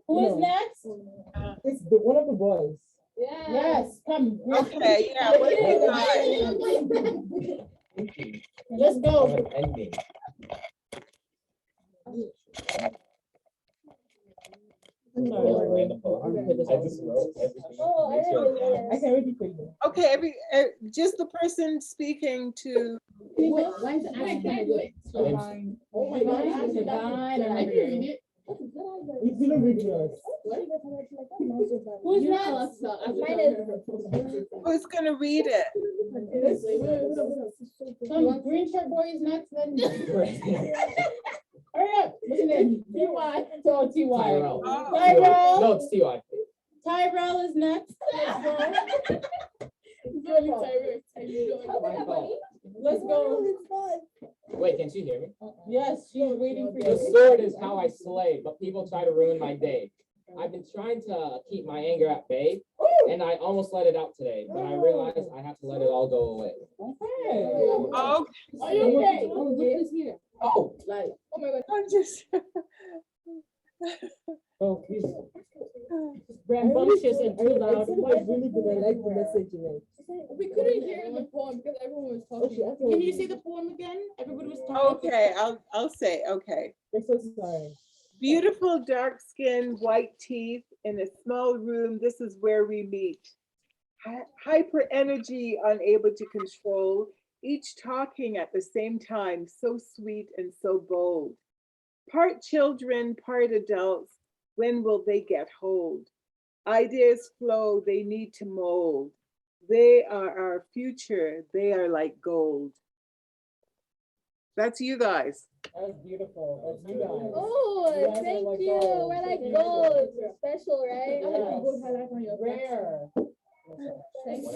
Who is next? it's one of the boys. Yes, come. Okay, yeah, what do you got? Let's go. Ending. I just wrote everything. Make sure- I can read it for you. Okay, just the person speaking to, Why is it I can't do it? Oh my God, it's a guide. I can read it. If you don't read yours. Who's next? who's gonna read it? Some green shirt boy is next, then. Hurry up, what's his name? T.Y. Oh, T.Y. Tyrell. Tyrell. No, it's T.Y. Tyrell is next. Let's go. Wait, can she hear me? Yes, she's waiting for The you. sword is how I slay, but people try to ruin my day. I've been trying to keep my anger at bay, and I almost let it out today, but I realized I have to let it all go away. Okay. Oh, Are you okay? Oh, look who's here. Oh, Oh my God. I'm just, Oh, please. Rambunctious and too I loud. said it was really good. I like the message in it. We couldn't hear the poem because everyone was talking. Can you say the poem again? Everybody was talking. okay, I'll say, okay. I'm so sorry. Beautiful dark skin, white teeth in a small room. This is where we meet. Hyper energy, unable to control, each talking at the same time, so sweet and so bold. Part children, part adults, when will they get hold? Ideas flow, they need to mold. They are our future, they are like gold. That's you guys. That was beautiful. That's you guys. Oh, You guys are thank like you. gold. We're like gold. Special, right? Yes. Rare. Thank you.